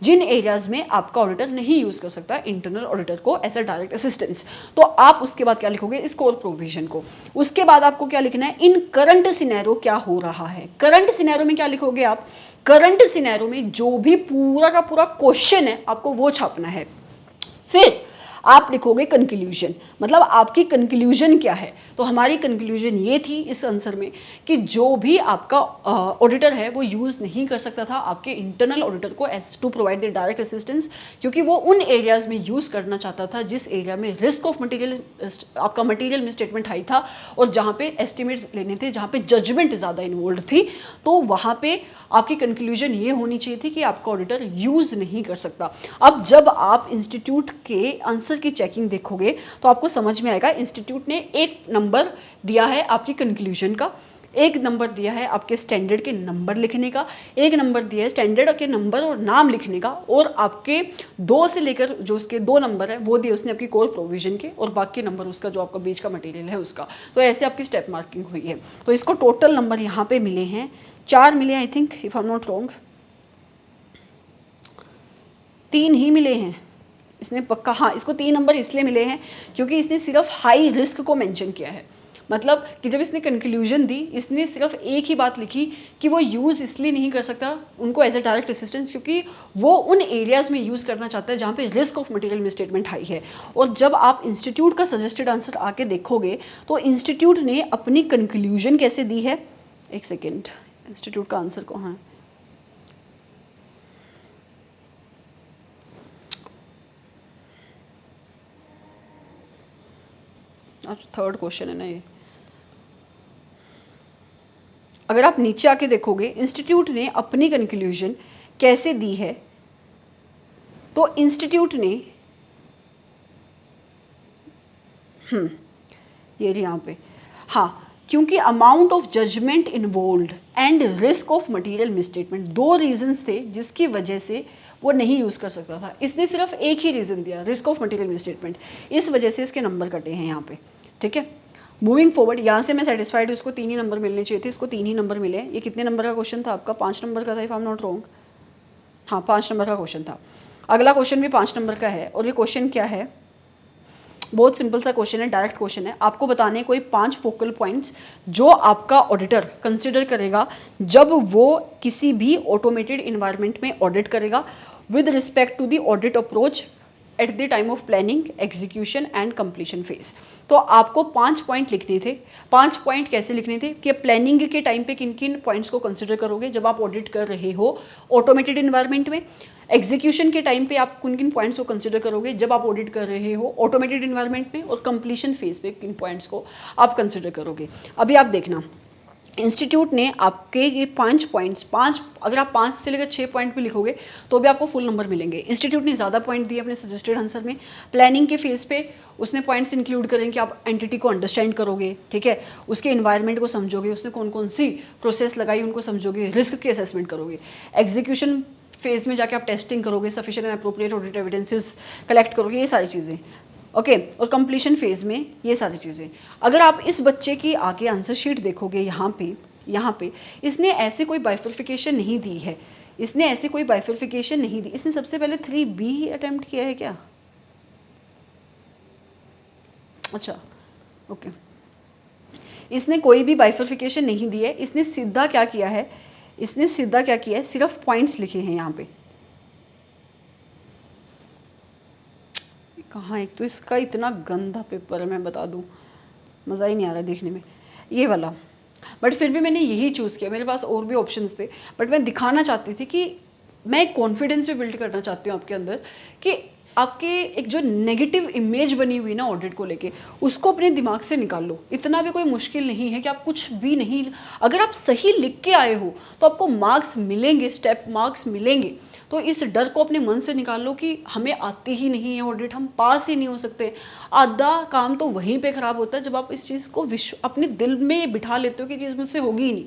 जिन एरियाज़ में आपका ऑडिटर नहीं यूज़ कर सकता इंटरनल ऑडिटर को एज अ डायरेक्ट असिस्टेंस। तो आप उसके बाद क्या लिखोगे, इस कोर प्रोविजन को। उसके बाद आपको क्या लिखना है, इन करंट सिनेरियो क्या हो रहा है। करंट सिनेरियो में क्या लिखोगे आप, करंट सिनेरियो में जो भी पूरा का पूरा क्वेश्चन है आपको वो छापना है। फिर आप लिखोगे कंक्लूजन, मतलब आपकी कंक्लूजन क्या है। तो हमारी कंक्लूजन ये थी इस आंसर में कि जो भी आपका ऑडिटर है वो यूज़ नहीं कर सकता था आपके इंटरनल ऑडिटर को as to provide the direct assistance, क्योंकि वो उन एरियाज़ में यूज़ करना चाहता था जिस एरिया में रिस्क ऑफ मटीरियल, आपका मटीरियल में स्टेटमेंट हाई था और जहाँ पे एस्टिमेट्स लेने थे, जहाँ पे जजमेंट ज़्यादा इन्वॉल्व थी, तो वहाँ पे आपकी कंक्लूजन ये होनी चाहिए थी कि आपका ऑडिटर यूज़ नहीं कर सकता। अब जब आप इंस्टीट्यूट के आंसर की चेकिंग देखोगे तो आपको समझ में आएगा इंस्टीट्यूट ने एक नंबर दिया है आपकी कंक्लूजन का, एक नंबर दिया है आपके स्टैंडर्ड के नंबर लिखने का, एक नंबर दिया है स्टैंडर्ड के नंबर और नाम लिखने का, और आपके 2 से लेकर जो उसके 2 नंबर है वो दिए उसने आपकी कोर प्रोविजन के, और बाकी नंबर उसका जो आपका बीच का मटेरियल है उसका। तो ऐसे आपकी स्टेप मार्किंग हुई है। तो इसको टोटल नंबर यहाँ पे मिले हैं 4 मिले, I think if I am not wrong, 3 ही मिले हैं इसने पक्का। हाँ, इसको 3 नंबर इसलिए मिले हैं क्योंकि इसने सिर्फ हाई रिस्क को मेंशन किया है। मतलब कि जब इसने कंक्लूजन दी, इसने सिर्फ एक ही बात लिखी कि वो यूज़ इसलिए नहीं कर सकता उनको एज ए डायरेक्ट असिस्टेंस क्योंकि वो उन एरियाज़ में यूज़ करना चाहता है जहाँ पे risk of material misstatement high है। और जब आप इंस्टीट्यूट का सजेस्टेड आंसर आके देखोगे तो इंस्टीट्यूट ने अपनी कंक्लूजन कैसे दी है, एक सेकेंड, इंस्टीट्यूट का आंसर को, हाँ थर्ड क्वेश्चन है ना ये। अगर आप नीचे आके देखोगे इंस्टीट्यूट ने अपनी कंक्लूजन कैसे दी है, तो इंस्टीट्यूट ने ये रही यहाँ पे, हाँ, क्योंकि amount of judgement involve and risk of material misstatement, 2 reasons थे जिसकी वजह से वो नहीं यूज़ कर सकता था। इसने सिर्फ एक ही रीज़न दिया, रिस्क ऑफ मटेरियल मिसस्टेटमेंट, इस वजह से इसके नंबर कटे हैं यहाँ पे। ठीक है, मूविंग फॉरवर्ड, यहाँ से मैं सेटिस्फाइड हूँ, इसको 3 ही नंबर मिलने चाहिए थे, इसको 3 ही नंबर मिले। ये कितने नंबर का क्वेश्चन था आपका, 5 नंबर का था if I am not wrong, हाँ 5 नंबर का क्वेश्चन था। अगला क्वेश्चन भी 5 नंबर का है, और ये क्वेश्चन क्या है, बहुत सिंपल सा क्वेश्चन है, डायरेक्ट क्वेश्चन है। आपको बताने कोई 5 फोकल पॉइंट्स जो आपका ऑडिटर कंसिडर करेगा जब वो किसी भी ऑटोमेटेड इन्वायरमेंट में ऑडिट करेगा with respect to the audit approach at the time of planning, execution and completion phase. तो आपको 5 पॉइंट लिखने थे। 5 पॉइंट कैसे लिखने थे कि प्लानिंग के टाइम पे किन किन पॉइंट्स को कंसिडर करोगे जब आप ऑडिट कर रहे हो ऑटोमेटेड इन्वायरमेंट में, एग्जीक्यूशन के टाइम पे आप किन किन पॉइंट्स को कंसिडर करोगे जब आप ऑडिट कर रहे हो ऑटोमेटेड इन्वायरमेंट में, और कंप्लीशन फेज पे किन पॉइंट्स को आप कंसिडर करोगे। अभी आप देखना, इंस्टीट्यूट ने आपके ये 5 पॉइंट्स, 5, अगर आप 5 से लेकर 6 पॉइंट भी लिखोगे तो भी आपको फुल नंबर मिलेंगे। इंस्टीट्यूट ने ज़्यादा पॉइंट दिए अपने सजेस्टेड आंसर में। प्लानिंग के फेज़ पे उसने पॉइंट्स इंक्लूड करें कि आप एंटिटी को अंडरस्टैंड करोगे, ठीक है, उसके इन्वायरमेंट को समझोगे, उसने कौन कौन सी प्रोसेस लगाई उनको समझोगे, रिस्क की असेसमेंट करोगे, एग्जीक्यूशन फेज़ में जाके आप टेस्टिंग करोगे, sufficient and appropriate audit evidences collect करोगे, ये सारी चीज़ें, ओके। और कंप्लीशन फेज़ में ये सारी चीज़ें। अगर आप इस बच्चे की आगे आंसर शीट देखोगे, यहाँ पे इसने ऐसे कोई बाइफर्फिकेशन नहीं दी है, इसने ऐसे कोई बाइफर्फिकेशन नहीं दी। इसने सबसे पहले 3B अटेम्प्ट किया है क्या, अच्छा ओके, इसने कोई भी बाइफर्फिकेशन नहीं दी है। इसने सीधा क्या किया है, इसने सीधा क्या किया है, सिर्फ पॉइंट्स लिखे हैं यहाँ पे। कहाँ, एक तो इसका इतना गंदा पेपर है, मैं बता दूँ, मज़ा ही नहीं आ रहा देखने में, ये वाला। बट फिर भी मैंने यही चूज़ किया, मेरे पास और भी ऑप्शंस थे, बट मैं दिखाना चाहती थी कि मैं कॉन्फिडेंस भी बिल्ड करना चाहती हूँ आपके अंदर कि आपके एक जो नेगेटिव इमेज बनी हुई ना ऑडिट को लेके, उसको अपने दिमाग से निकाल लो। इतना भी कोई मुश्किल नहीं है कि आप कुछ भी नहीं, अगर आप सही लिख के आए हो तो आपको मार्क्स मिलेंगे, स्टेप मार्क्स मिलेंगे। तो इस डर को अपने मन से निकाल लो कि हमें आती ही नहीं है ऑडिट, हम पास ही नहीं हो सकते। आधा काम तो वहीं पे ख़राब होता है जब आप इस चीज़ को अपने दिल में बिठा लेते हो कि चीज़ मुझसे होगी ही नहीं।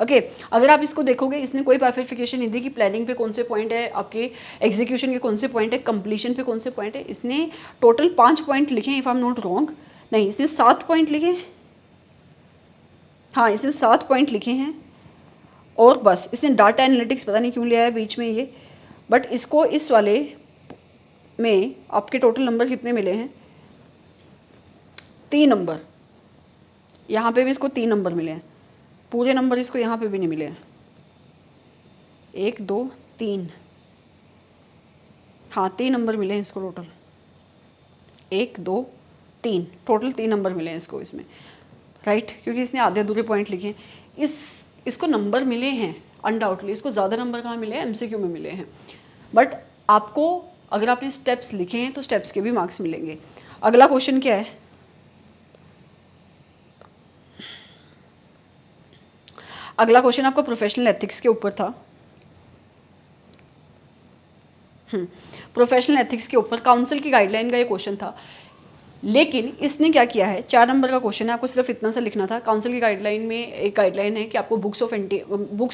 ओके, अगर आप इसको देखोगे, इसने कोई बाइफर्फिकेशन नहीं दी कि प्लानिंग पे कौन से पॉइंट है, आपके एग्जीक्यूशन के कौन से पॉइंट है, कंप्लीशन पे कौन से पॉइंट है। इसने टोटल 5 पॉइंट लिखे हैं if I am not wrong, नहीं इसने 7 पॉइंट लिखे, हाँ इसने 7 पॉइंट लिखे हैं। और बस इसने डाटा एनालिटिक्स पता नहीं क्यों लिया है बीच में ये, बट इसको इस वाले में आपके टोटल नंबर कितने मिले हैं, 3 नंबर। यहाँ पे भी इसको 3 नंबर मिले हैं, पूरे नंबर इसको यहाँ पे भी नहीं मिले हैं, 1 2 3, हाँ 3 नंबर मिले हैं इसको टोटल। 1 2 3, टोटल 3 नंबर मिले हैं इसको इसमें, राइट, क्योंकि इसने आधे अधूरे पॉइंट लिखे हैं। इसको नंबर मिले हैं अनडाउटली, इसको ज़्यादा नंबर कहाँ मिले हैं, एमसीक्यू में मिले हैं। बट आपको अगर आपने स्टेप्स लिखे हैं तो स्टेप्स के भी मार्क्स मिलेंगे। अगला क्वेश्चन क्या है, अगला क्वेश्चन आपका प्रोफेशनल एथिक्स के ऊपर था। प्रोफेशनल एथिक्स के ऊपर काउंसिल की गाइडलाइन का ये क्वेश्चन था, लेकिन इसने क्या किया है, 4 नंबर का क्वेश्चन है, आपको सिर्फ इतना सा लिखना था। काउंसिल की गाइडलाइन में एक गाइडलाइन है कि आपको बुक्स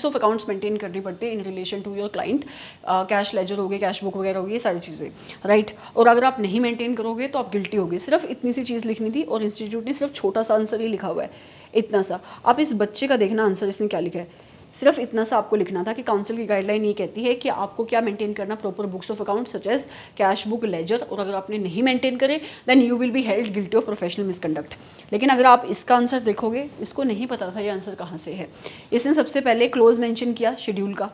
ऑफ अकाउंट्स मेंटेन करनी पड़ती है in relation to your client, cash ledger हो गए, कैश बुक वगैरह होगी, ये सारी चीज़ें, राइट। और अगर आप नहीं मेंटेन करोगे तो आप गिल्टी होगे। सिर्फ इतनी सी चीज़ लिखनी थी और इंस्टीट्यूट ने सिर्फ छोटा सा आंसर ही लिखा हुआ है, इतना सा। आप इस बच्चे का देखना आंसर इसने क्या लिखा है, सिर्फ इतना सा आपको लिखना था कि काउंसिल की गाइडलाइन ये कहती है कि आपको क्या मेंटेन करना, proper books of account such as cash book, ledger, और अगर आपने नहीं मेंटेन करे then you will be held guilty of professional misconduct. लेकिन अगर आप इसका आंसर देखोगे, इसको नहीं पता था ये आंसर कहाँ से है। इसने सबसे पहले क्लोज मेंशन किया शेड्यूल का,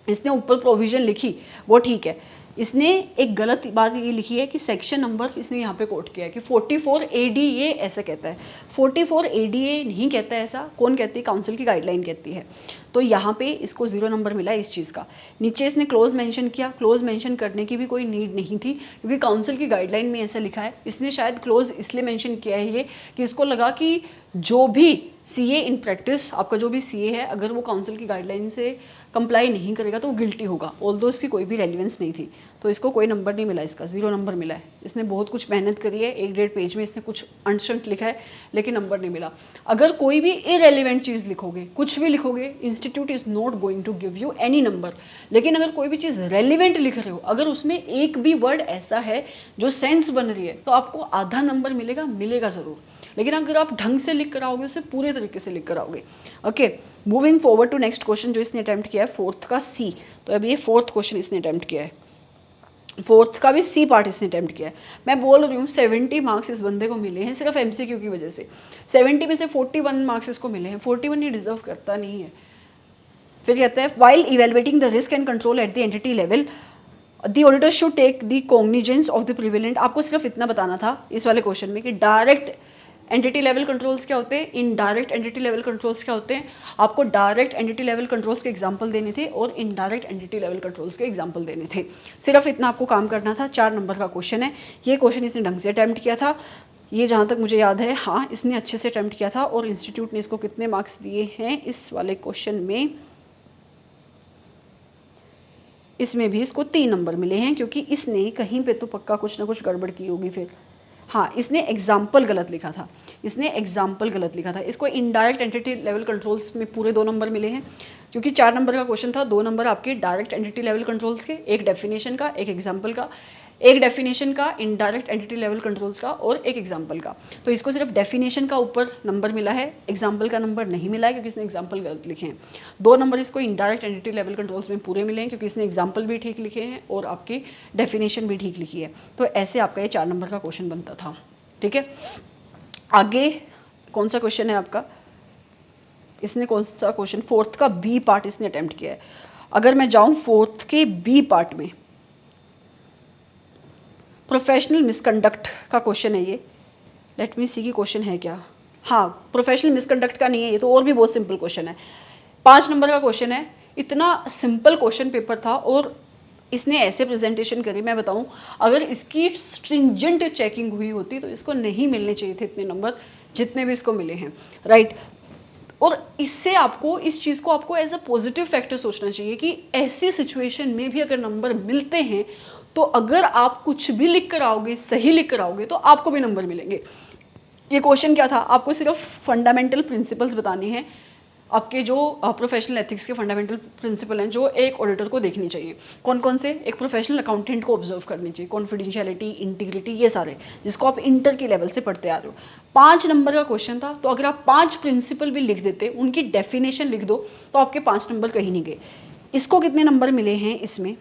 इसने ऊपर प्रोविजन लिखी, वो ठीक है। इसने एक गलत बात ये लिखी है कि सेक्शन नंबर इसने यहाँ पे कोट किया है कि 44 ADA ऐसा कहता है, 44 ADA नहीं कहता है ऐसा। कौन कहती है, काउंसिल की गाइडलाइन कहती है। तो यहाँ पे इसको 0 नंबर मिला है इस चीज़ का। नीचे इसने क्लोज मेंशन किया, क्लोज मेंशन करने की भी कोई नीड नहीं थी क्योंकि काउंसिल की गाइडलाइन में ऐसा लिखा है। इसने शायद क्लोज इसलिए मेंशन किया है ये कि इसको लगा कि जो भी CA इन प्रैक्टिस, आपका जो भी CA है, अगर वो काउंसिल की गाइडलाइन से कंप्लाई नहीं करेगा तो वो गिल्टी होगा, ऑल्दो इसकी कोई भी रेलिवेंस नहीं थी। तो इसको कोई नंबर नहीं मिला, इसका 0 नंबर मिला है। इसने बहुत कुछ मेहनत करी है, 1-1.5 पेज में इसने कुछ अनशंट लिखा है, लेकिन नंबर नहीं मिला। अगर कोई भी इरेलीवेंट चीज़ लिखोगे, कुछ भी लिखोगे, institute is not going to give you any number. लेकिन अगर कोई भी चीज़ रेलिवेंट लिख रहे हो, अगर उसमें एक भी वर्ड ऐसा है जो सेंस बन रही है, तो आपको आधा नंबर मिलेगा ज़रूर। लेकिन अगर आप ढंग से लिख कर आओगे, उसे पूरे तरीके से लिख कर आओगे। Okay, moving forward to next question जो इसने अटैम्प्ट किया है, 4th का C। तो अब ये 4th क्वेश्चन इसने अटैम्प्ट किया है, 4th का भी C पार्ट इसने अटैम्प्ट किया है। मैं बोल रही हूँ 70 मार्क्स इस बंदे को मिले हैं सिर्फ MCQ की वजह से। 70 में से 41 मार्क्स इसको मिले हैं, 41 ये डिजर्व करता नहीं है। फिर कहता है while evaluating the risk and control at the entity level the auditor should take the cognizance of the prevalent. आपको सिर्फ इतना बताना था इस वाले क्वेश्चन में कि डायरेक्ट एंटिटी लेवल कंट्रोल्स क्या होते हैं, इनडायरेक्ट एंटिटी लेवल कंट्रोल्स क्या होते हैं। आपको डायरेक्ट एंटिटी लेवल कंट्रोल्स के एग्जांपल देने थे और इनडायरेक्ट एंटिटी लेवल कंट्रोल्स के एग्जांपल देने थे। सिर्फ इतना आपको काम करना था। 4 नंबर का क्वेश्चन है। ये क्वेश्चन इसने ढंग से अटैम्प्ट किया था, ये जहाँ तक मुझे याद है, हाँ इसने अच्छे से अटैम्प्ट किया था। और इंस्टीट्यूट ने इसको कितने मार्क्स दिए हैं इस वाले क्वेश्चन में, इसमें भी इसको 3 नंबर मिले हैं, क्योंकि इसने कहीं पे तो पक्का कुछ ना कुछ गड़बड़ की होगी। फिर हाँ, इसने एग्जाम्पल गलत लिखा था, इसने एग्जाम्पल गलत लिखा था। इसको इनडायरेक्ट एंटिटी लेवल कंट्रोल्स में पूरे 2 नंबर मिले हैं, क्योंकि 4 नंबर का क्वेश्चन था। 2 नंबर आपके डायरेक्ट एंटिटी लेवल कंट्रोल्स के, एक डेफिनेशन का, एक एग्जाम्पल का, एक डेफिनेशन का, इनडायरेक्ट एंटिटी लेवल कंट्रोल्स का, और एक एग्जाम्पल का। तो इसको सिर्फ डेफिनेशन का ऊपर नंबर मिला है, एग्जाम्पल का नंबर नहीं मिला है क्योंकि इसने एग्जाम्पल गलत लिखे हैं। 2 नंबर इसको इनडायरेक्ट एंटिटी लेवल कंट्रोल्स में पूरे मिले हैं क्योंकि इसने एग्जाम्पल भी ठीक लिखे हैं और आपकी डेफिनेशन भी ठीक लिखी है। तो ऐसे आपका ये 4 नंबर का क्वेश्चन बनता था। ठीक है, आगे कौन सा क्वेश्चन है आपका, इसने कौन सा क्वेश्चन, 4th का B पार्ट इसने अटेम्प्ट किया है। अगर मैं जाऊं 4th के B पार्ट में, प्रोफेशनल मिसकंडक्ट का क्वेश्चन है ये। लेट मी सी की क्वेश्चन है क्या। हाँ, प्रोफेशनल मिसकंडक्ट का नहीं है ये, तो और भी बहुत सिंपल क्वेश्चन है। 5 नंबर का क्वेश्चन है। इतना सिंपल क्वेश्चन पेपर था और इसने ऐसे प्रेजेंटेशन करी, मैं बताऊं अगर इसकी स्ट्रिंजेंट चेकिंग हुई होती तो इसको नहीं मिलने चाहिए थे इतने नंबर जितने भी इसको मिले हैं, राइट। और इससे आपको इस चीज़ को आपको एज अ पॉजिटिव फैक्टर सोचना चाहिए कि ऐसी सिचुएशन में भी अगर नंबर मिलते हैं तो अगर आप कुछ भी लिख कर आओगे, सही लिख कर आओगे, तो आपको भी नंबर मिलेंगे। ये क्वेश्चन क्या था, आपको सिर्फ फंडामेंटल प्रिंसिपल्स बताने हैं, आपके जो प्रोफेशनल एथिक्स के फंडामेंटल प्रिंसिपल हैं जो एक ऑडिटर को देखनी चाहिए। कौन कौन से, एक प्रोफेशनल अकाउंटेंट को ऑब्जर्व करनी चाहिए, कॉन्फिडेंशियलिटी, इंटीग्रिटी, ये सारे जिसको आप इंटर के लेवल से पढ़ते आ रहे हो। 5 नंबर का क्वेश्चन था, तो अगर आप 5 प्रिंसिपल भी लिख देते, उनकी डेफिनेशन लिख दो, तो आपके 5 नंबर कहीं नहीं गए। इसको कितने नंबर मिले हैं इसमें,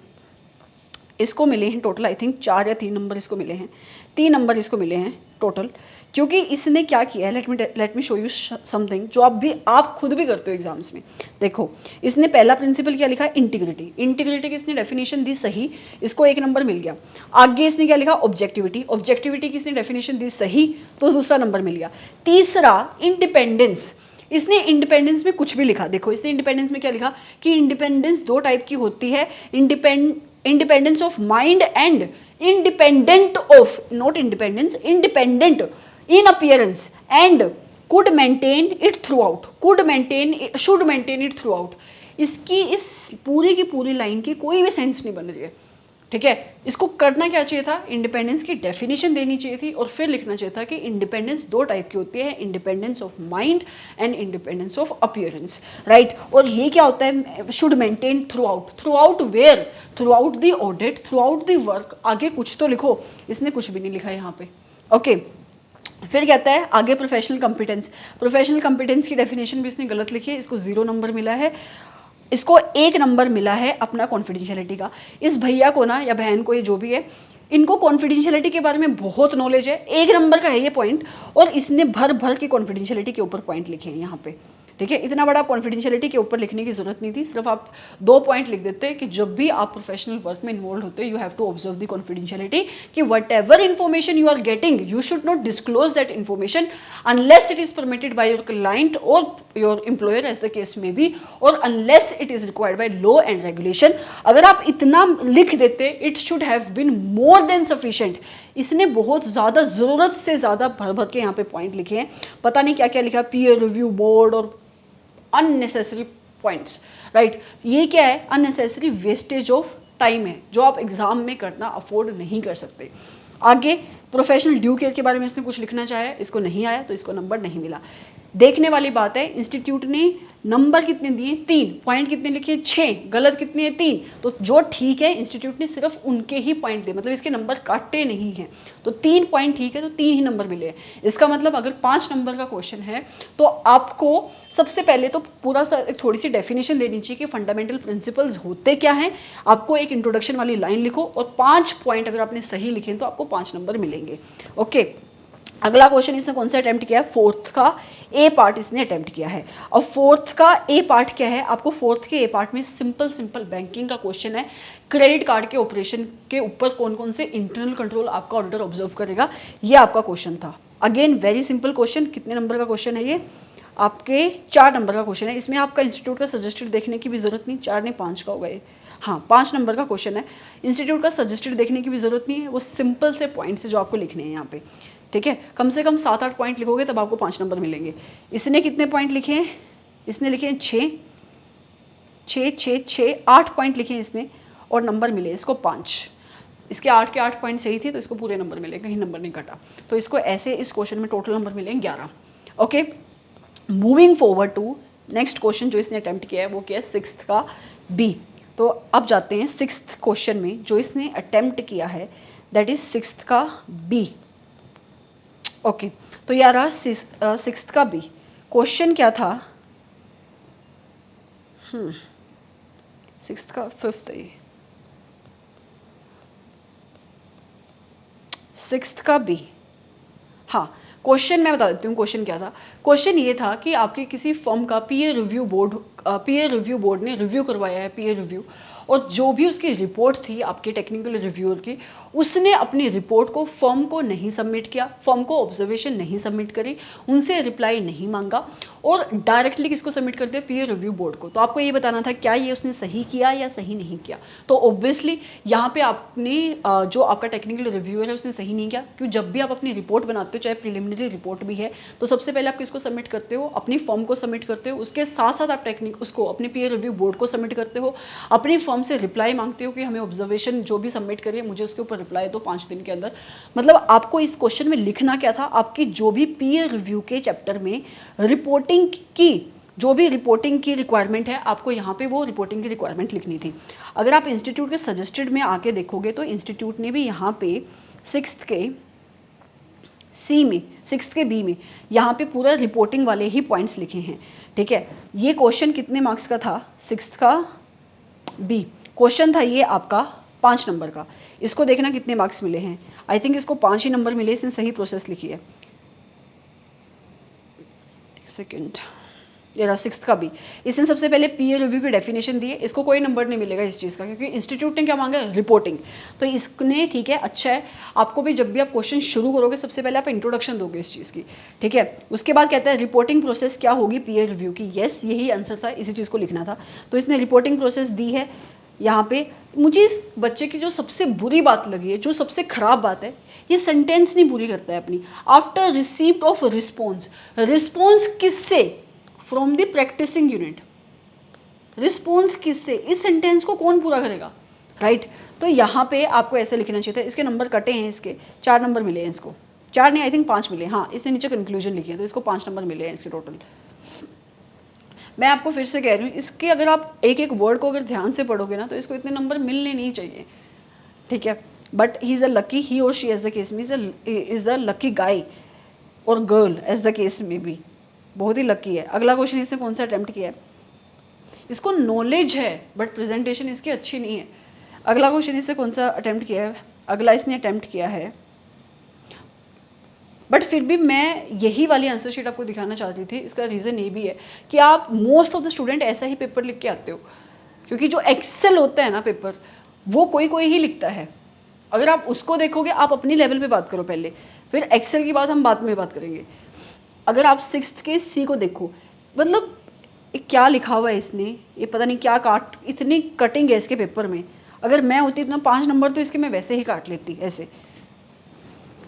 इसको मिले हैं टोटल आई थिंक 4 या 3 नंबर इसको मिले हैं, 3 नंबर इसको मिले हैं टोटल, क्योंकि इसने क्या किया है, let me show you something जो आप खुद भी करते हो एग्जाम्स में। देखो इसने पहला प्रिंसिपल क्या लिखा है, इंटीग्रिटी। इंटीग्रिटी की इसने डेफिनेशन दी सही, इसको 1 नंबर मिल गया। आगे इसने क्या लिखा, ऑब्जेक्टिविटी। ऑब्जेक्टिविटी की इसने डेफिनेशन दी सही, तो दूसरा नंबर मिल गया। तीसरा इंडिपेंडेंस, इसने इंडिपेंडेंस में कुछ भी लिखा। देखो इसने इंडिपेंडेंस में क्या लिखा कि इंडिपेंडेंस 2 टाइप की होती है, independence of mind and independent of, not independence, independent in appearance and could maintain it through out, should maintain it through out. इसकी इस पूरी की पूरी लाइन की कोई भी सेंस नहीं बन रही है, ठीक है। इसको करना क्या चाहिए था, इंडिपेंडेंस की डेफिनेशन देनी चाहिए थी और फिर लिखना चाहिए था कि इंडिपेंडेंस 2 टाइप की होती है, independence of mind and independence of appearance, right. और ये क्या होता है, should maintain throughout where, throughout the audit, throughout the work. आगे कुछ तो लिखो, इसने कुछ भी नहीं लिखा यहाँ पे, ओके। फिर कहता है आगे प्रोफेशनल कंपिटेंस की डेफिनेशन भी इसने गलत लिखी है, इसको 0 नंबर मिला है। इसको 1 नंबर मिला है अपना कॉन्फिडेंशियलिटी का। इस भैया को ना या बहन को, ये जो भी है, इनको कॉन्फिडेंशियलिटी के बारे में बहुत नॉलेज है, 1 नंबर का है ये पॉइंट, और इसने भर भर के कॉन्फिडेंशियलिटी के ऊपर पॉइंट लिखे हैं यहाँ पे, ठीक है। इतना बड़ा कॉन्फिडेंशियलिटी के ऊपर लिखने की जरूरत नहीं थी, सिर्फ आप 2 पॉइंट लिख देते कि जब भी आप प्रोफेशनल वर्क में इन्वॉल्व होते हो, you have to observe the confidentiality, कि whatever information you are getting you should not disclose that information unless it is permitted by your client or your employer as the case may be, or unless it is required by law and regulation. अगर आप इतना लिख देते, it should have been more than sufficient. इसने बहुत ज़्यादा, ज़रूरत से ज़्यादा भर भर के यहाँ पे पॉइंट लिखे हैं, पता नहीं क्या क्या लिखा, पीयर रिव्यू बोर्ड और अननेसेसरी पॉइंट्स, राइट। ये क्या है, अननेसेसरी वेस्टेज ऑफ टाइम है जो आप एग्जाम में करना अफोर्ड नहीं कर सकते। आगे प्रोफेशनल ड्यू केयर के बारे में इसने कुछ लिखना चाहा, इसको नहीं आया तो इसको नंबर नहीं मिला। देखने वाली बात है, इंस्टीट्यूट ने नंबर कितने दिए, 3, पॉइंट कितने लिखे, 6, गलत कितने हैं, 3। तो जो ठीक है इंस्टीट्यूट ने सिर्फ उनके ही पॉइंट दिए, मतलब इसके नंबर काटे नहीं हैं, तो 3 पॉइंट ठीक है, तो 3 ही नंबर मिले हैं। इसका मतलब अगर 5 नंबर का क्वेश्चन है तो आपको सबसे पहले तो पूरा एक थोड़ी सी डेफिनेशन देनी चाहिए कि फंडामेंटल प्रिंसिपल्स होते क्या हैं, आपको एक इंट्रोडक्शन वाली लाइन लिखो और 5 पॉइंट अगर आपने सही लिखे तो आपको 5 नंबर मिलेंगे, ओके। अगला क्वेश्चन इसने कौन सा अटेम्प्ट किया है, 4th का ए पार्ट इसने अटेम्प्ट किया है। और 4th का ए पार्ट क्या है, आपको 4th के ए पार्ट में सिंपल बैंकिंग का क्वेश्चन है, क्रेडिट कार्ड के ऑपरेशन के ऊपर कौन कौन से इंटरनल कंट्रोल आपका ऑडिटर ऑब्जर्व करेगा, ये आपका क्वेश्चन था। अगेन वेरी सिंपल क्वेश्चन, कितने नंबर का क्वेश्चन है ये, आपके 4 नंबर का क्वेश्चन है। इसमें आपका इंस्टीट्यूट का सजेस्टेड देखने की भी जरूरत नहीं, 4 नहीं 5 का होगा ये, हाँ 5 नंबर का क्वेश्चन है। इंस्टीट्यूट का सजेस्टेड देखने की भी जरूरत नहीं है, वो सिंपल से पॉइंट्स है जो आपको लिखने हैं यहाँ पे, ठीक है। कम से कम 7-8 पॉइंट लिखोगे तब आपको 5 नंबर मिलेंगे। इसने कितने पॉइंट लिखे हैं, इसने लिखे हैं 8 पॉइंट लिखे हैं इसने, और नंबर मिले इसको 5। इसके 8 के 8 पॉइंट सही थे तो इसको पूरे नंबर मिले, कहीं नंबर नहीं कटा, तो इसको ऐसे इस क्वेश्चन में टोटल नंबर मिलेंगे 11, okay. Moving forward to next question जो इसने अटेम्प्ट किया है, वो क्या है 6th का बी। तो अब जाते हैं 6th क्वेश्चन में जो इसने अटेम्प्ट किया है, दैट इज 6th का बी, ओके। तो यार 6th का बी क्वेश्चन क्या था, 6th का 5th है, 6th का बी, हाँ क्वेश्चन मैं बता देती हूँ क्वेश्चन क्या था। क्वेश्चन ये था कि आपके किसी फर्म का पीयर रिव्यू बोर्ड ने रिव्यू करवाया है, पीयर रिव्यू, और जो भी उसकी रिपोर्ट थी आपके टेक्निकल रिव्यूअर की, उसने अपनी रिपोर्ट को फर्म को नहीं सबमिट किया, फर्म को ऑब्जर्वेशन नहीं सबमिट करी, उनसे रिप्लाई नहीं मांगा और डायरेक्टली किसको सबमिट कर दिया, पीयर रिव्यू बोर्ड को। तो आपको ये बताना था क्या ये उसने सही किया या सही नहीं किया। तो ऑब्वियसली यहाँ पे आपने जो आपका टेक्निकल रिव्यूअर है उसने सही नहीं किया, क्योंकि जब भी आप अपनी रिपोर्ट बनाते हो, चाहे प्रिलिमिनरी रिपोर्ट भी है, तो सबसे पहले आप किसको सबमिट करते हो, अपनी फर्म को सबमिट करते हो, उसके साथ साथ आप उसको अपने पीयर रिव्यू बोर्ड को सबमिट करते हो, अपनी फर्म से रिप्लाई मांगते हो कि हमें ऑब्जर्वेशन जो भी सबमिट करिए मुझे उसके ऊपर रिप्लाई दो 5 दिन के अंदर। मतलब आपको इस क्वेश्चन में लिखना क्या था, आपकी जो भी पीयर रिव्यू के चैप्टर में रिपोर्टिंग की जो भी रिपोर्टिंग की रिक्वायरमेंट है, आपको यहाँ पे वो रिपोर्टिंग की रिक्वायरमेंट लिखनी थी। अगर आप इंस्टीट्यूट के सजेस्टेड में आके देखोगे तो इंस्टीट्यूट ने भी यहाँ पे 6th के सी में, 6th के बी में यहाँ पे पूरा रिपोर्टिंग वाले ही पॉइंट्स लिखे हैं, ठीक है। ये क्वेश्चन कितने मार्क्स का था, 6th का बी क्वेश्चन था ये आपका 5 नंबर का। इसको देखना कितने मार्क्स मिले हैं। आई थिंक इसको 5 ही नंबर मिले, इसने सही प्रोसेस लिखी है। एक सेकेंड, ये रहा 6th का भी। इसने सबसे पहले पीयर रिव्यू की डेफिनेशन दी है, इसको कोई नंबर नहीं मिलेगा इस चीज़ का, क्योंकि इंस्टीट्यूट ने क्या मांगा है, रिपोर्टिंग। तो इसने ठीक है, अच्छा है, आपको भी जब भी आप क्वेश्चन शुरू करोगे सबसे पहले आप इंट्रोडक्शन दोगे इस चीज़ की, ठीक है। उसके बाद कहता है रिपोर्टिंग प्रोसेस क्या होगी पीयर रिव्यू की। येस, यही आंसर था, इसी चीज़ को लिखना था। तो इसने रिपोर्टिंग प्रोसेस दी है यहाँ पे। मुझे इस बच्चे की जो सबसे बुरी बात लगी है, जो सबसे खराब बात है, ये सेंटेंस नहीं पूरी करता है अपनी। After receipt of response, response किससे, from the practicing unit. Response किससे, इस सेंटेंस को कौन पूरा करेगा, राइट। तो यहाँ पे आपको ऐसे लिखना चाहिए था। इसके नंबर कटे हैं, इसके 4 नंबर मिले हैं इसको, 4 नहीं, आई थिंक 5 मिले। हाँ, इसने नीचे कंक्लूजन लिखी है, तो इसको 5 नंबर मिले हैं इसके टोटल। मैं आपको फिर से कह रही हूँ, इसके अगर आप एक एक वर्ड को अगर ध्यान से पढ़ोगे ना, तो इसको इतने नंबर मिलने नहीं चाहिए, ठीक है। But he is a lucky, he or she as the case में is the lucky guy or girl as the case में भी, बहुत ही लकी है। अगला क्वेश्चन इसने कौन सा अटैम्प्ट किया है, इसको नॉलेज है बट प्रेजेंटेशन इसकी अच्छी नहीं है। अगला क्वेश्चन इसने कौन सा अटैम्प्ट किया है, अगला इसने अटैम्प्ट किया है, बट फिर भी मैं यही वाली आंसर शीट आपको दिखाना चाह रही थी। इसका रीज़न ये भी है कि आप मोस्ट ऑफ द स्टूडेंट ऐसा ही पेपर लिख के आते हो, क्योंकि जो एक्सेल होता है ना पेपर, वो कोई कोई ही लिखता है। अगर आप उसको देखोगे, आप अपनी लेवल पे बात करो पहले, फिर एक्सेल की बात हम बाद में बात करेंगे। अगर आप 6th के सी को देखो, मतलब क्या लिखा हुआ है इसने, ये पता नहीं क्या काट, इतनी कटिंग है इसके पेपर में। अगर मैं होती इतना 5 नंबर तो इसके मैं वैसे ही काट लेती ऐसे।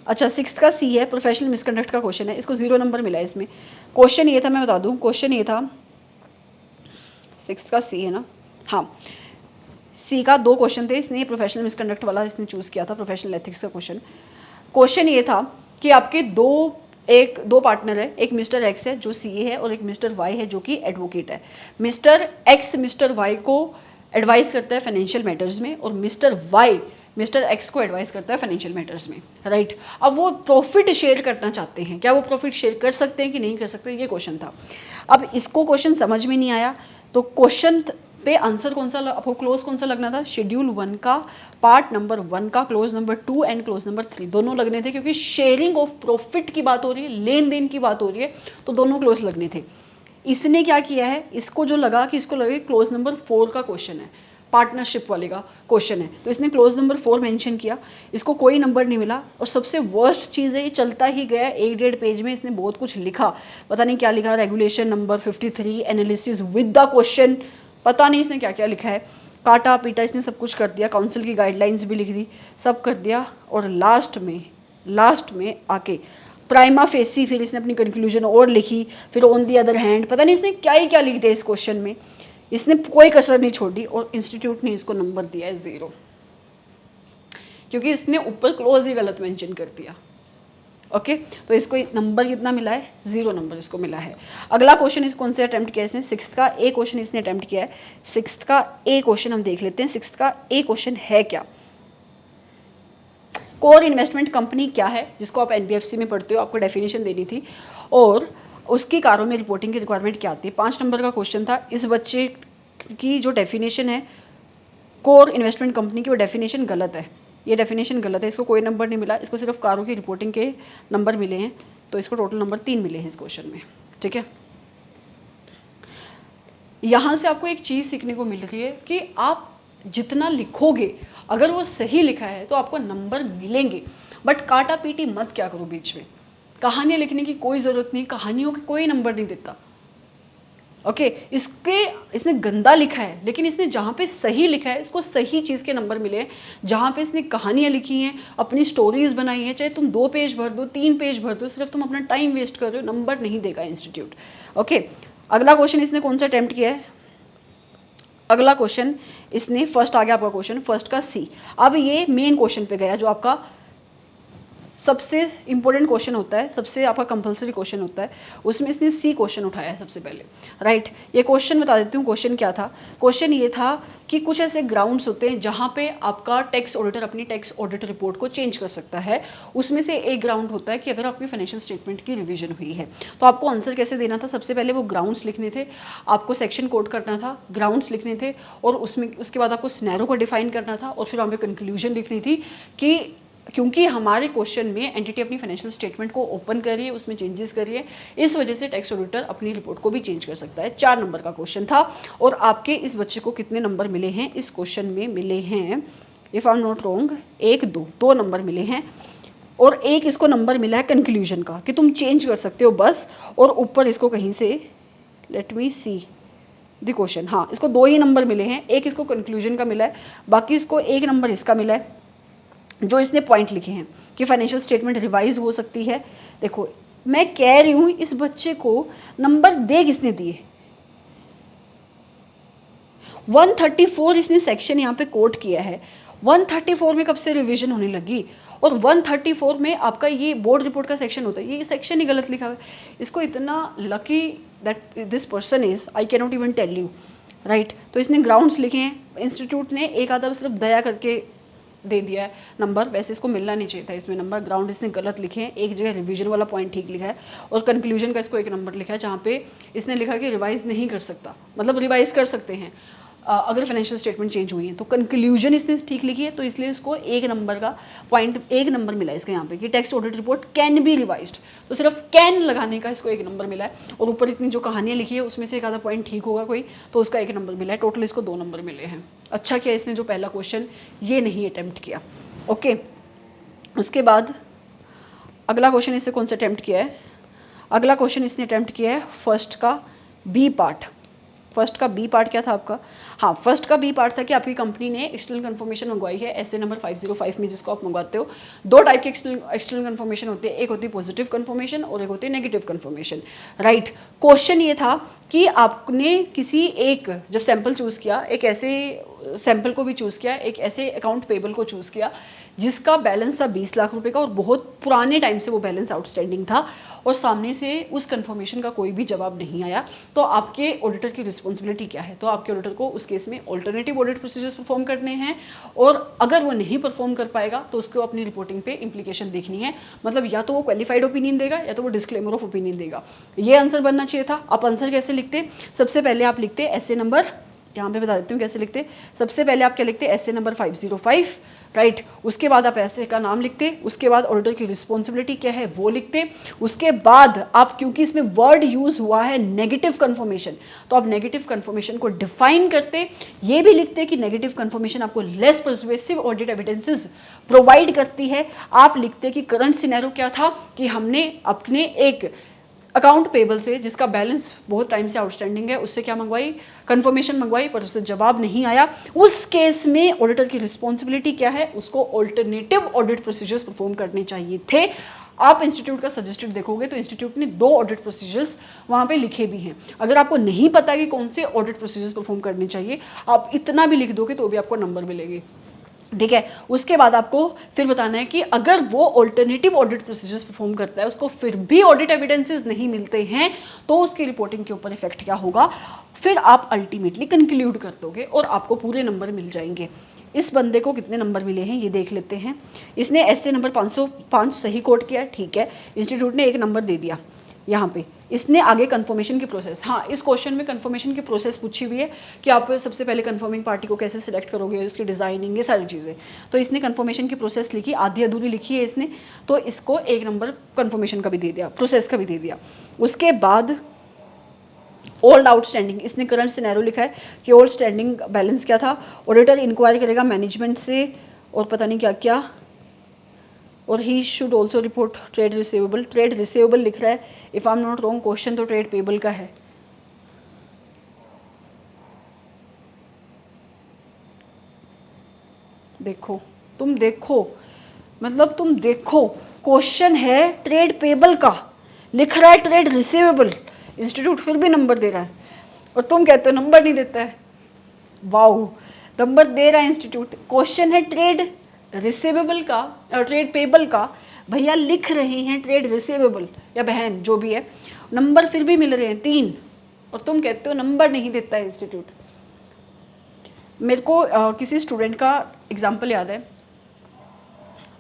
अच्छा, 6th का सी है, प्रोफेशनल मिसकंडक्ट का क्वेश्चन है, इसको 0 नंबर मिला है इसमें। क्वेश्चन ये था, मैं बता दूं, क्वेश्चन ये था, 6th का सी है ना, हाँ, सी का 2 क्वेश्चन थे। इसने प्रोफेशनल मिसकंडक्ट वाला इसने चूज़ किया था, प्रोफेशनल एथिक्स का क्वेश्चन। क्वेश्चन ये था कि आपके दो पार्टनर है, एक मिस्टर एक्स है जो सीए है और एक मिस्टर वाई है जो कि एडवोकेट है। मिस्टर एक्स मिस्टर वाई को एडवाइस करता है फाइनेंशियल मैटर्स में, और मिस्टर वाई मिस्टर एक्स को एडवाइस करता है फाइनेंशियल मैटर्स में, राइट। अब वो प्रॉफिट शेयर करना चाहते हैं, क्या वो प्रॉफिट शेयर कर सकते हैं कि नहीं कर सकते, ये क्वेश्चन था। अब इसको क्वेश्चन समझ में नहीं आया, तो क्वेश्चन पे आंसर कौन सा आपको क्लोज कौन सा लगना था, शेड्यूल 1 का पार्ट नंबर 1 का close number 2 and close number 3 दोनों लगने थे, क्योंकि शेयरिंग ऑफ प्रॉफिट की बात हो रही है, लेन देन की बात हो रही है, तो दोनों क्लोज लगने थे। इसने क्या किया है, इसको जो लगा कि इसको लगे क्लोज नंबर 4 का क्वेश्चन है, पार्टनरशिप वाले का क्वेश्चन है, तो इसने क्लोज नंबर 4 मेंशन किया, इसको कोई नंबर नहीं मिला। और सबसे वर्स्ट चीज़ है, ये चलता ही गया 1.5 पेज में इसने बहुत कुछ लिखा, पता नहीं क्या लिखा, regulation number 53, analysis with the question, पता नहीं इसने क्या क्या लिखा है, काटा पीटा इसने सब कुछ कर दिया, काउंसिल की गाइडलाइंस भी लिख दी, सब कर दिया। और लास्ट में आके प्राइमा फेसी फिर इसने अपनी कंक्लूजन और लिखी, फिर ऑन दी अदर हैंड, पता नहीं इसने क्या ही क्या लिख दिया इस क्वेश्चन में, इसने कोई कसर नहीं छोड़ी। और इंस्टीट्यूट ने इसको नंबर दिया है 0, क्योंकि इसने ऊपर क्लोज ही गलत मेंशन कर दिया। ओके, तो इसको नंबर कितना मिला है, 0 नंबर इसको मिला है। अगला क्वेश्चन इस कौन से अटेम्प्ट किया इसने, 6th का ए क्वेश्चन इसने अटेम्प्ट किया है। 6th का ए क्वेश्चन हम देख लेते हैं, 6th का ए क्वेश्चन है क्या, कोर इन्वेस्टमेंट कंपनी क्या है, जिसको आप एनबीएफसी में पढ़ते हो, आपको डेफिनेशन देनी थी, और उसकी कारों में रिपोर्टिंग की रिक्वायरमेंट क्या आती है। 5 नंबर का क्वेश्चन था। इस बच्चे की जो डेफिनेशन है कोर इन्वेस्टमेंट कंपनी की, वो डेफिनेशन गलत है, ये डेफिनेशन गलत है, इसको कोई नंबर नहीं मिला, इसको सिर्फ कारों की रिपोर्टिंग के नंबर मिले हैं, तो इसको टोटल नंबर 3 मिले हैं इस क्वेश्चन में, ठीक है। यहाँ से आपको एक चीज़ सीखने को मिल रही है कि आप जितना लिखोगे, अगर वो सही लिखा है तो आपको नंबर मिलेंगे, बट काटा पीटी मत क्या करो बीच में, कहानियाँ लिखने की कोई ज़रूरत नहीं, कहानियों के कोई नंबर नहीं देता। ओके, इसने गंदा लिखा है, लेकिन इसने जहाँ पे सही लिखा है इसको सही चीज़ के नंबर मिले हैं। जहाँ पे इसने कहानियाँ लिखी हैं, अपनी स्टोरीज बनाई हैं, चाहे तुम 2 पेज भर दो, 3 पेज भर दो, सिर्फ तुम अपना टाइम वेस्ट कर रहे हो, नंबर नहीं देगा इंस्टीट्यूट। ओके, अगला क्वेश्चन इसने कौन सा अटेम्प्ट किया है, अगला क्वेश्चन इसने फर्स्ट आ गया आपका क्वेश्चन, फर्स्ट का सी। अब ये मेन क्वेश्चन पे गया जो आपका सबसे इंपॉर्टेंट क्वेश्चन होता है, सबसे आपका कंपलसरी क्वेश्चन होता है, उसमें इसने सी क्वेश्चन उठाया है सबसे पहले, राइट। ये क्वेश्चन बता देती हूँ, क्वेश्चन क्या था। क्वेश्चन ये था कि कुछ ऐसे ग्राउंड्स होते हैं जहाँ पे आपका टैक्स ऑडिटर अपनी टैक्स ऑडिट रिपोर्ट को चेंज कर सकता है। उसमें से एक ग्राउंड होता है कि अगर आपकी फाइनेंशियल स्टेटमेंट की रिवीजन हुई है। तो आपको आंसर कैसे देना था, सबसे पहले वो ग्राउंड्स लिखने थे, आपको सेक्शन कोड करना था, ग्राउंड्स लिखने थे, और उसमें उसके बाद आपको सिनेरियो को डिफाइन करना था, और फिर वहाँ पे कंक्लूजन लिखनी थी कि क्योंकि हमारे क्वेश्चन में एंटिटी अपनी फाइनेंशियल स्टेटमेंट को ओपन कर रही है, उसमें चेंजेस कर रही है, इस वजह से टैक्स ऑडिटर अपनी रिपोर्ट को भी चेंज कर सकता है। 4 नंबर का क्वेश्चन था। और आपके इस बच्चे को कितने नंबर मिले हैं इस क्वेश्चन में? मिले हैं, if I am not wrong, 1 2 number मिले हैं। और एक इसको नंबर मिला है कंक्लूजन का, कि तुम चेंज कर सकते हो बस। और ऊपर इसको कहीं से, let me see the question, हाँ इसको 2 ही नंबर मिले हैं, एक इसको कंक्लूजन का मिला है, बाकी इसको 1 नंबर इसका मिला है, जो इसने पॉइंट लिखे हैं कि फाइनेंशियल स्टेटमेंट रिवाइज हो सकती है। देखो मैं कह रही हूँ इस बच्चे को नंबर दे किसने दिए? 134 इसने सेक्शन यहाँ पे कोट किया है। 134 में कब से रिवीजन होने लगी? और 134 में आपका ये बोर्ड रिपोर्ट का सेक्शन होता है, ये सेक्शन ही गलत लिखा हुआ है। इसको इतना lucky that this person is, I can not even tell you, right. तो इसने ग्राउंड्स लिखे हैं, इंस्टीट्यूट ने एक आधा सिर्फ दया करके दे दिया है नंबर, वैसे इसको मिलना नहीं चाहिए था इसमें नंबर। ग्राउंड इसने गलत लिखे हैं, एक जगह रिवीजन वाला पॉइंट ठीक लिखा है, और कंक्लूजन का इसको 1 नंबर लिखा है, जहाँ पे इसने लिखा कि रिवाइज नहीं कर सकता, मतलब रिवाइज कर सकते हैं अगर फाइनेंशियल स्टेटमेंट चेंज हुई है। तो कंक्लूजन इसने ठीक लिखी है, तो इसलिए इसको 1 नंबर का पॉइंट, 1 नंबर मिला है इसका यहाँ पे, कि tax audit report can be revised, तो सिर्फ कैन लगाने का इसको 1 नंबर मिला है। और ऊपर इतनी जो कहानियाँ लिखी है उसमें से एक आधा पॉइंट ठीक होगा कोई, तो उसका 1 नंबर मिला है। टोटल इसको 2 नंबर मिले हैं। अच्छा किया इसने जो पहला क्वेश्चन ये नहीं अटैम्प्ट किया। ओके, उसके बाद अगला क्वेश्चन इसने कौन सा अटैम्प्ट किया है? अगला क्वेश्चन इसने अटैम्प्ट किया है फर्स्ट का बी पार्ट। फर्स्ट का बी पार्ट क्या था आपका? हाँ, फर्स्ट का बी पार्ट था कि आपकी कंपनी ने एक्सटर्नल कन्फर्मेशन मंगवाई है एसए नंबर 505 में, जिसको आप मंगवाते हो। 2 टाइप की एक्सटर्नल कन्फर्मेशन होती है, एक होती है पॉजिटिव कन्फर्मेशन और एक होती है नेगेटिव कन्फर्मेशन, राइट। क्वेश्चन ये था कि आपने किसी एक, जब सैंपल चूज़ किया, एक ऐसे सैंपल को भी चूज़ किया, एक ऐसे अकाउंट पेबल को चूज़ किया जिसका बैलेंस था 20 लाख रुपए का, और बहुत पुराने टाइम से वो बैलेंस आउटस्टैंडिंग था, और सामने से उस कन्फर्मेशन का कोई भी जवाब नहीं आया। तो आपके ऑडिटर की रिस्पॉन्सिबिलिटी क्या है? तो आपके ऑडिटर को उस केस में ऑल्टरनेटिव ऑडिट प्रोसीजर्स परफॉर्म करने हैं, और अगर वो नहीं परफॉर्म कर पाएगा तो उसको अपनी रिपोर्टिंग पे इम्प्लीकेशन देखनी है। मतलब या तो वो क्वालिफाइड ओपिनियन देगा या तो वो डिस्क्लेमर ऑफ ओपिनियन देगा। ये आंसर बनना चाहिए था। आप आंसर कैसे लिखते? सबसे पहले आप लिखते एसए नंबर, यहाँ पे बता देती हूँ कैसे लिखते। सबसे पहले आप क्या लिखते? S A number 505, right. उसके बाद आप एसए का नाम लिखते, उसके बाद ऑडिटर की रिस्पॉन्सिबिलिटी क्या है वो लिखते। उसके बाद आप, क्योंकि इसमें वर्ड यूज हुआ है नेगेटिव कन्फर्मेशन, तो आप नेगेटिव कन्फर्मेशन को डिफाइन करते। ये भी लिखते कि नेगेटिव कन्फर्मेशन आपको less persuasive audit evidences provide करती है। आप लिखते कि करंट सिनेरियो क्या था, कि हमने अपने एक अकाउंट पेबल से जिसका बैलेंस बहुत टाइम से आउटस्टैंडिंग है, उससे क्या मंगवाई? कंफर्मेशन मंगवाई, पर उससे जवाब नहीं आया। उस केस में ऑडिटर की रिस्पॉन्सिबिलिटी क्या है? उसको ऑल्टरनेटिव ऑडिट प्रोसीजर्स परफॉर्म करने चाहिए थे। आप इंस्टीट्यूट का सजेस्टेड देखोगे तो इंस्टीट्यूट ने 2 ऑडिट प्रोसीजर्स वहाँ पे लिखे भी हैं। अगर आपको नहीं पता कि कौन से ऑडिट प्रोसीजर्स परफॉर्म करने चाहिए, आप इतना भी लिख दोगे तो भी आपको नंबर मिलेंगे, ठीक है। उसके बाद आपको फिर बताना है कि अगर वो ऑल्टरनेटिव ऑडिट प्रोसीजर्स परफॉर्म करता है, उसको फिर भी ऑडिट एविडेंसेस नहीं मिलते हैं, तो उसकी रिपोर्टिंग के ऊपर इफेक्ट क्या होगा, फिर आप अल्टीमेटली कंक्लूड कर दोगे और आपको पूरे नंबर मिल जाएंगे। इस बंदे को कितने नंबर मिले हैं ये देख लेते हैं। इसने एसए नंबर 505 सही कोड किया, ठीक है। इंस्टीट्यूट ने 1 नंबर दे दिया यहाँ पे। इसने आगे कंफर्मेशन की प्रोसेस, हाँ इस क्वेश्चन में कंफर्मेशन की प्रोसेस पूछी हुई है कि आप सबसे पहले कंफर्मिंग पार्टी को कैसे सिलेक्ट करोगे, उसकी डिज़ाइनिंग, ये सारी चीज़ें। तो इसने कंफर्मेशन की प्रोसेस लिखी, आधी अधूरी लिखी है इसने, तो इसको 1 नंबर कंफर्मेशन का भी दे दिया, प्रोसेस का भी दे दिया। उसके बाद ओल्ड आउटस्टैंडिंग, इसने करंट सिनेरियो लिखा है कि ओल्ड स्टैंडिंग बैलेंस क्या था। ऑडिटर इंक्वायरी करेगा मैनेजमेंट से और पता नहीं क्या क्या, और he should also report trade receivable. Trade receivable लिख रहा है, if I am not wrong question तो ट्रेड पेबल का है। देखो तुम देखो, मतलब तुम देखो, क्वेश्चन है ट्रेड पेबल का, लिख रहा है ट्रेड रिसीवेबल, इंस्टीट्यूट फिर भी नंबर दे रहा है और तुम कहते हो नंबर नहीं देता है। वाओ, नंबर दे रहा है इंस्टीट्यूट। क्वेश्चन है ट्रेड रिसीवेबल का और ट्रेड पेबल का, भैया लिख रहे हैं ट्रेड रिसीवेबल या बहन जो भी है, नंबर फिर भी मिल रहे हैं 3, और तुम कहते हो नंबर नहीं देता है इंस्टीट्यूट। मेरे को किसी स्टूडेंट का एग्जाम्पल याद है,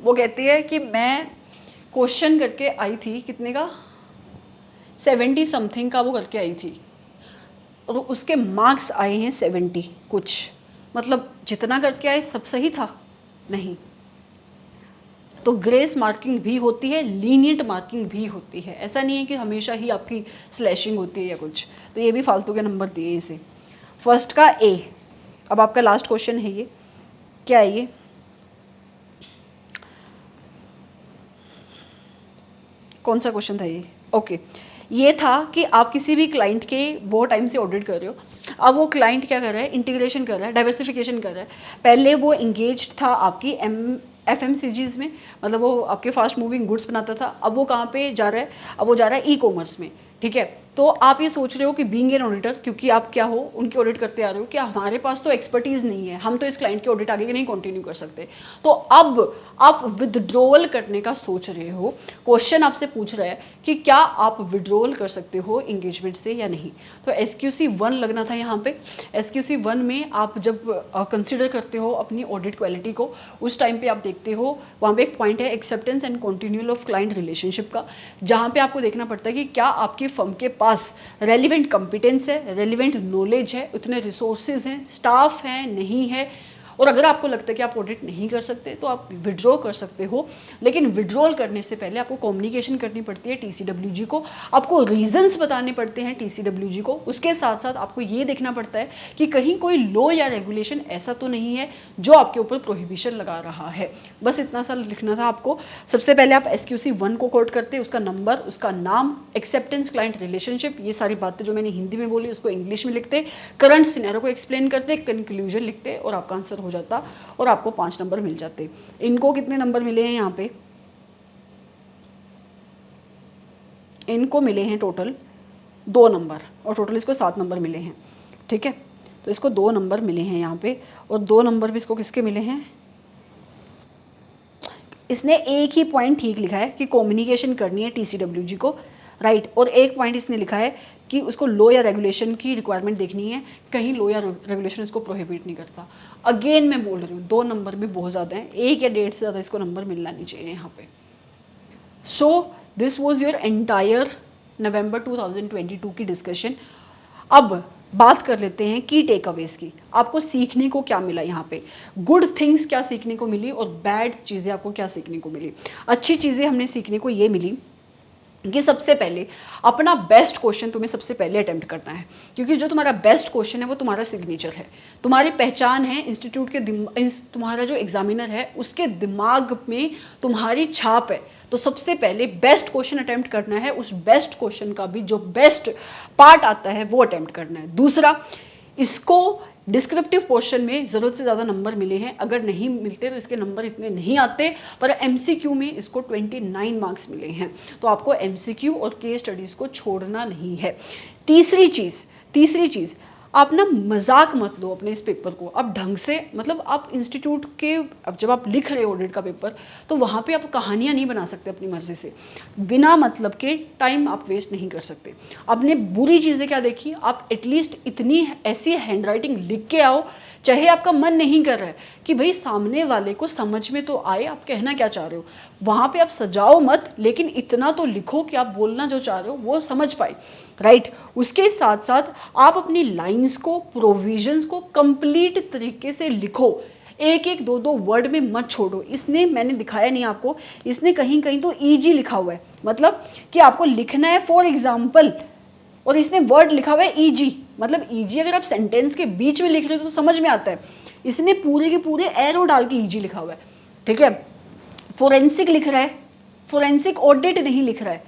वो कहती है कि मैं क्वेश्चन करके आई थी, कितने का 70 समथिंग का वो करके आई थी, और उसके मार्क्स आए हैं 70 कुछ, मतलब जितना करके आए सब सही था नहीं। तो ग्रेस मार्किंग भी होती है, लीनियंट मार्किंग भी होती है, ऐसा नहीं है कि हमेशा ही आपकी स्लैशिंग होती है या कुछ। तो ये भी फालतू के नंबर दिए इसे। फर्स्ट का ए। अब आपका लास्ट क्वेश्चन है ये, क्या है ये, कौन सा क्वेश्चन था ये? ओके, ये था कि आप किसी भी क्लाइंट के बहुत टाइम से ऑडिट कर रहे हो, अब वो क्लाइंट क्या कर रहा है, इंटीग्रेशन कर रहा है, डाइवर्सिफिकेशन कर रहा है। पहले वो इंगेज था आपकी FMCGs में, मतलब वो आपके फास्ट मूविंग गुड्स बनाता था, अब वो कहाँ पे जा रहा है, अब वो जा रहा है ई-कॉमर्स में, ठीक है। तो आप ये सोच रहे हो कि बीइंग एन ऑडिटर, क्योंकि आप क्या हो, उनकी ऑडिट करते आ रहे हो, कि हमारे पास तो एक्सपर्टीज़ नहीं है, हम तो इस क्लाइंट की ऑडिट आगे नहीं कंटिन्यू कर सकते। तो अब आप विदड्रॉवल करने का सोच रहे हो, क्वेश्चन आपसे पूछ रहा है कि क्या आप विड्रॉवल कर सकते हो इंगेजमेंट से या नहीं। तो SQC 1 लगना था यहाँ पे। SQC 1 में आप जब कंसिडर करते हो अपनी ऑडिट क्वालिटी को, उस टाइम पे आप देखते हो, वहाँ पे एक पॉइंट है acceptance and continual of client relationship का, जहाँ पे आपको देखना पड़ता है कि क्या आपकी फर्म के पास रेलिवेंट कॉम्पिटेंस है, रेलिवेंट नॉलेज है, उतने रिसोर्सेज हैं, स्टाफ है, नहीं है। और अगर आपको लगता है कि आप ऑडिट नहीं कर सकते तो आप विड्रॉ कर सकते हो, लेकिन विड्रॉल करने से पहले आपको कम्युनिकेशन करनी पड़ती है TCWG को, आपको रीजंस बताने पड़ते हैं TCWG को। उसके साथ साथ आपको ये देखना पड़ता है कि कहीं कोई लॉ या रेगुलेशन ऐसा तो नहीं है जो आपके ऊपर प्रोहिबिशन लगा रहा है। बस इतना सा लिखना था आपको। सबसे पहले आप SQC 1 को कोट करते, उसका नंबर, उसका नाम, एक्सेप्टेंस, क्लाइंट रिलेशनशिप, ये सारी बातें जो मैंने हिंदी में बोली उसको इंग्लिश में लिखते, करंट सिनेरियो को एक्सप्लेन करते, कंक्लूजन लिखते, और आपका आंसर हो जाता और आपको 5 नंबर मिल जाते। इनको कितने नंबर मिले हैं यहाँ पे, इनको मिले हैं टोटल 2 नंबर, और टोटल इसको 7 नंबर मिले हैं, ठीक है। तो इसको 2 नंबर मिले हैं यहाँ पे, और 2 नंबर भी इसको किसके मिले हैं, इसने एक ही पॉइंट ठीक लिखा है कि कम्युनिकेशन करनी है TCWG को, राइट। और एक पॉइंट इसने लिखा है कि उसको लॉ या रेगुलेशन की रिक्वायरमेंट देखनी है, कहीं लॉ या रेगुलेशन इसको प्रोहिबिट नहीं करता। अगेन मैं बोल रही हूँ 2 नंबर भी बहुत ज़्यादा हैं, 1 या 1.5 से ज़्यादा इसको नंबर मिलना नहीं चाहिए यहाँ पे। So this was your entire November 2022 की डिस्कशन। अब बात कर लेते हैं की टेक अवेज की, आपको सीखने को क्या मिला यहाँ पे, गुड थिंग्स क्या सीखने को मिली और बैड चीज़ें आपको क्या सीखने को मिली। अच्छी चीज़ें हमने सीखने को ये मिली कि सबसे पहले अपना बेस्ट क्वेश्चन तुम्हें सबसे पहले अटेम्प्ट करना है, क्योंकि जो तुम्हारा बेस्ट क्वेश्चन है वो तुम्हारा सिग्नेचर है, तुम्हारी पहचान है, इंस्टीट्यूट के तुम्हारा जो एग्जामिनर है उसके दिमाग में तुम्हारी छाप है। तो सबसे पहले बेस्ट क्वेश्चन अटेम्प्ट करना है, उस बेस्ट क्वेश्चन का भी जो बेस्ट पार्ट आता है वो अटेम्प्ट करना है। दूसरा, इसको डिस्क्रिप्टिव पोर्शन में ज़रूरत से ज़्यादा नंबर मिले हैं, अगर नहीं मिलते तो इसके नंबर इतने नहीं आते, पर MCQ में इसको 29 मार्क्स मिले हैं। तो आपको MCQ और केस स्टडीज़ को छोड़ना नहीं है। तीसरी चीज़, आप ना मजाक मत लो अपने इस पेपर को, आप ढंग से, मतलब आप इंस्टीट्यूट के, अब जब आप लिख रहे हो ऑडिट का पेपर, तो वहाँ पे आप कहानियाँ नहीं बना सकते अपनी मर्जी से, बिना मतलब के टाइम आप वेस्ट नहीं कर सकते। आपने बुरी चीज़ें क्या देखी, आप एटलीस्ट इतनी ऐसी हैंडराइटिंग लिख के आओ, चाहे आपका मन नहीं कर रहा है कि भाई सामने वाले को समझ में तो आए आप कहना क्या चाह रहे हो, वहाँ पे आप सजाओ मत, लेकिन इतना तो लिखो कि आप बोलना जो चाह रहे हो वो समझ पाए, राइट। उसके साथ साथ आप अपनी लाइंस को, प्रोविजंस को कंप्लीट तरीके से लिखो, एक एक दो दो वर्ड में मत छोड़ो। इसने, मैंने दिखाया नहीं आपको, इसने कहीं कहीं तो ईजी लिखा हुआ है, मतलब कि आपको लिखना है फॉर एग्जाम्पल, और इसने वर्ड लिखा हुआ है ईजी, मतलब ईजी अगर आप सेंटेंस के बीच में लिख रहे हो तो समझ में आता है, इसने पूरे के पूरे एरो डाल के ईजी लिखा हुआ है, ठीक है। फोरेंसिक लिख रहा है, फोरेंसिक ऑडिट नहीं लिख रहा है,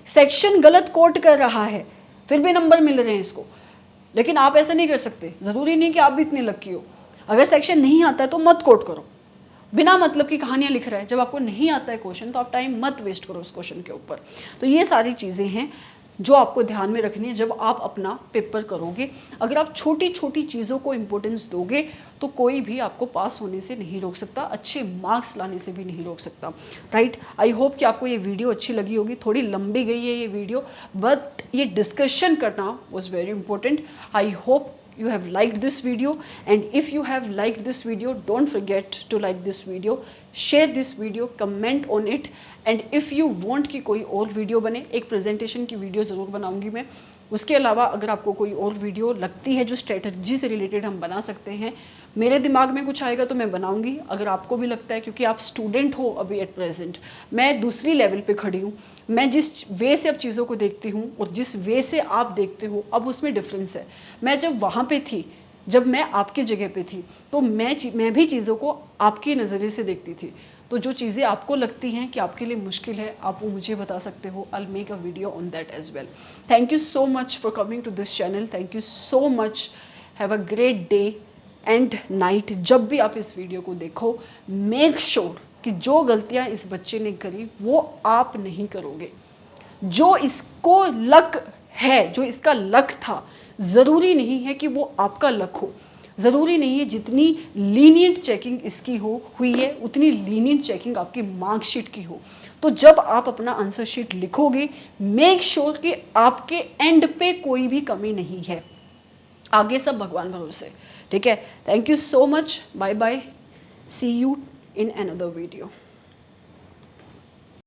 सेक्शन गलत कोट कर रहा है, फिर भी नंबर मिल रहे हैं इसको। लेकिन आप ऐसा नहीं कर सकते, ज़रूरी नहीं कि आप भी इतने लकी हो, अगर सेक्शन नहीं आता है तो मत कोट करो, बिना मतलब की कहानियाँ लिख रहा है, जब आपको नहीं आता है क्वेश्चन तो आप टाइम मत वेस्ट करो उस क्वेश्चन के ऊपर। तो ये सारी चीज़ें हैं, जो आपको ध्यान में रखनी है जब आप अपना पेपर करोगे। अगर आप छोटी छोटी चीज़ों को इम्पोर्टेंस दोगे तो कोई भी आपको पास होने से नहीं रोक सकता, अच्छे मार्क्स लाने से भी नहीं रोक सकता, राइट। आई होप कि आपको ये वीडियो अच्छी लगी होगी। थोड़ी लंबी गई है ये वीडियो, बट ये डिस्कशन करना was very important. I hope you have liked this video, and if you have liked this video, don't forget to like this video, share this video, comment on it, and if you want कि कोई और video बने, एक presentation की video ज़रूर बनाऊंगी मैं। उसके अलावा अगर आपको कोई और वीडियो लगती है जो स्ट्रेटजी से रिलेटेड हम बना सकते हैं, मेरे दिमाग में कुछ आएगा तो मैं बनाऊंगी। अगर आपको भी लगता है, क्योंकि आप स्टूडेंट हो अभी एट प्रेजेंट, मैं दूसरी लेवल पे खड़ी हूँ, मैं जिस वे से अब चीज़ों को देखती हूँ और जिस वे से आप देखते हो अब उसमें डिफरेंस है। मैं जब वहाँ पे थी, जब मैं आपकी जगह पे थी, तो मैं भी चीज़ों को आपकी नज़रिए से देखती थी। तो जो चीज़ें आपको लगती हैं कि आपके लिए मुश्किल है, आप वो मुझे बता सकते हो। I will make a video on that as well. Thank you so much for coming to this channel. Thank you so much. Have a great day and night. जब भी आप इस वीडियो को देखो, मेक श्योर कि जो गलतियां इस बच्चे ने करी वो आप नहीं करोगे। जो इसको लक है, जो इसका लक था, ज़रूरी नहीं है कि वो आपका लक हो। ज़रूरी नहीं है जितनी लीनियंट चेकिंग इसकी हुई है उतनी लीनियंट चेकिंग आपकी मार्कशीट की हो। तो जब आप अपना आंसर शीट लिखोगे, मेक श्योर कि आपके एंड पे कोई भी कमी नहीं है। आगे सब भगवान भरोसे, ठीक है। Thank you so much. Bye bye. See you in another video.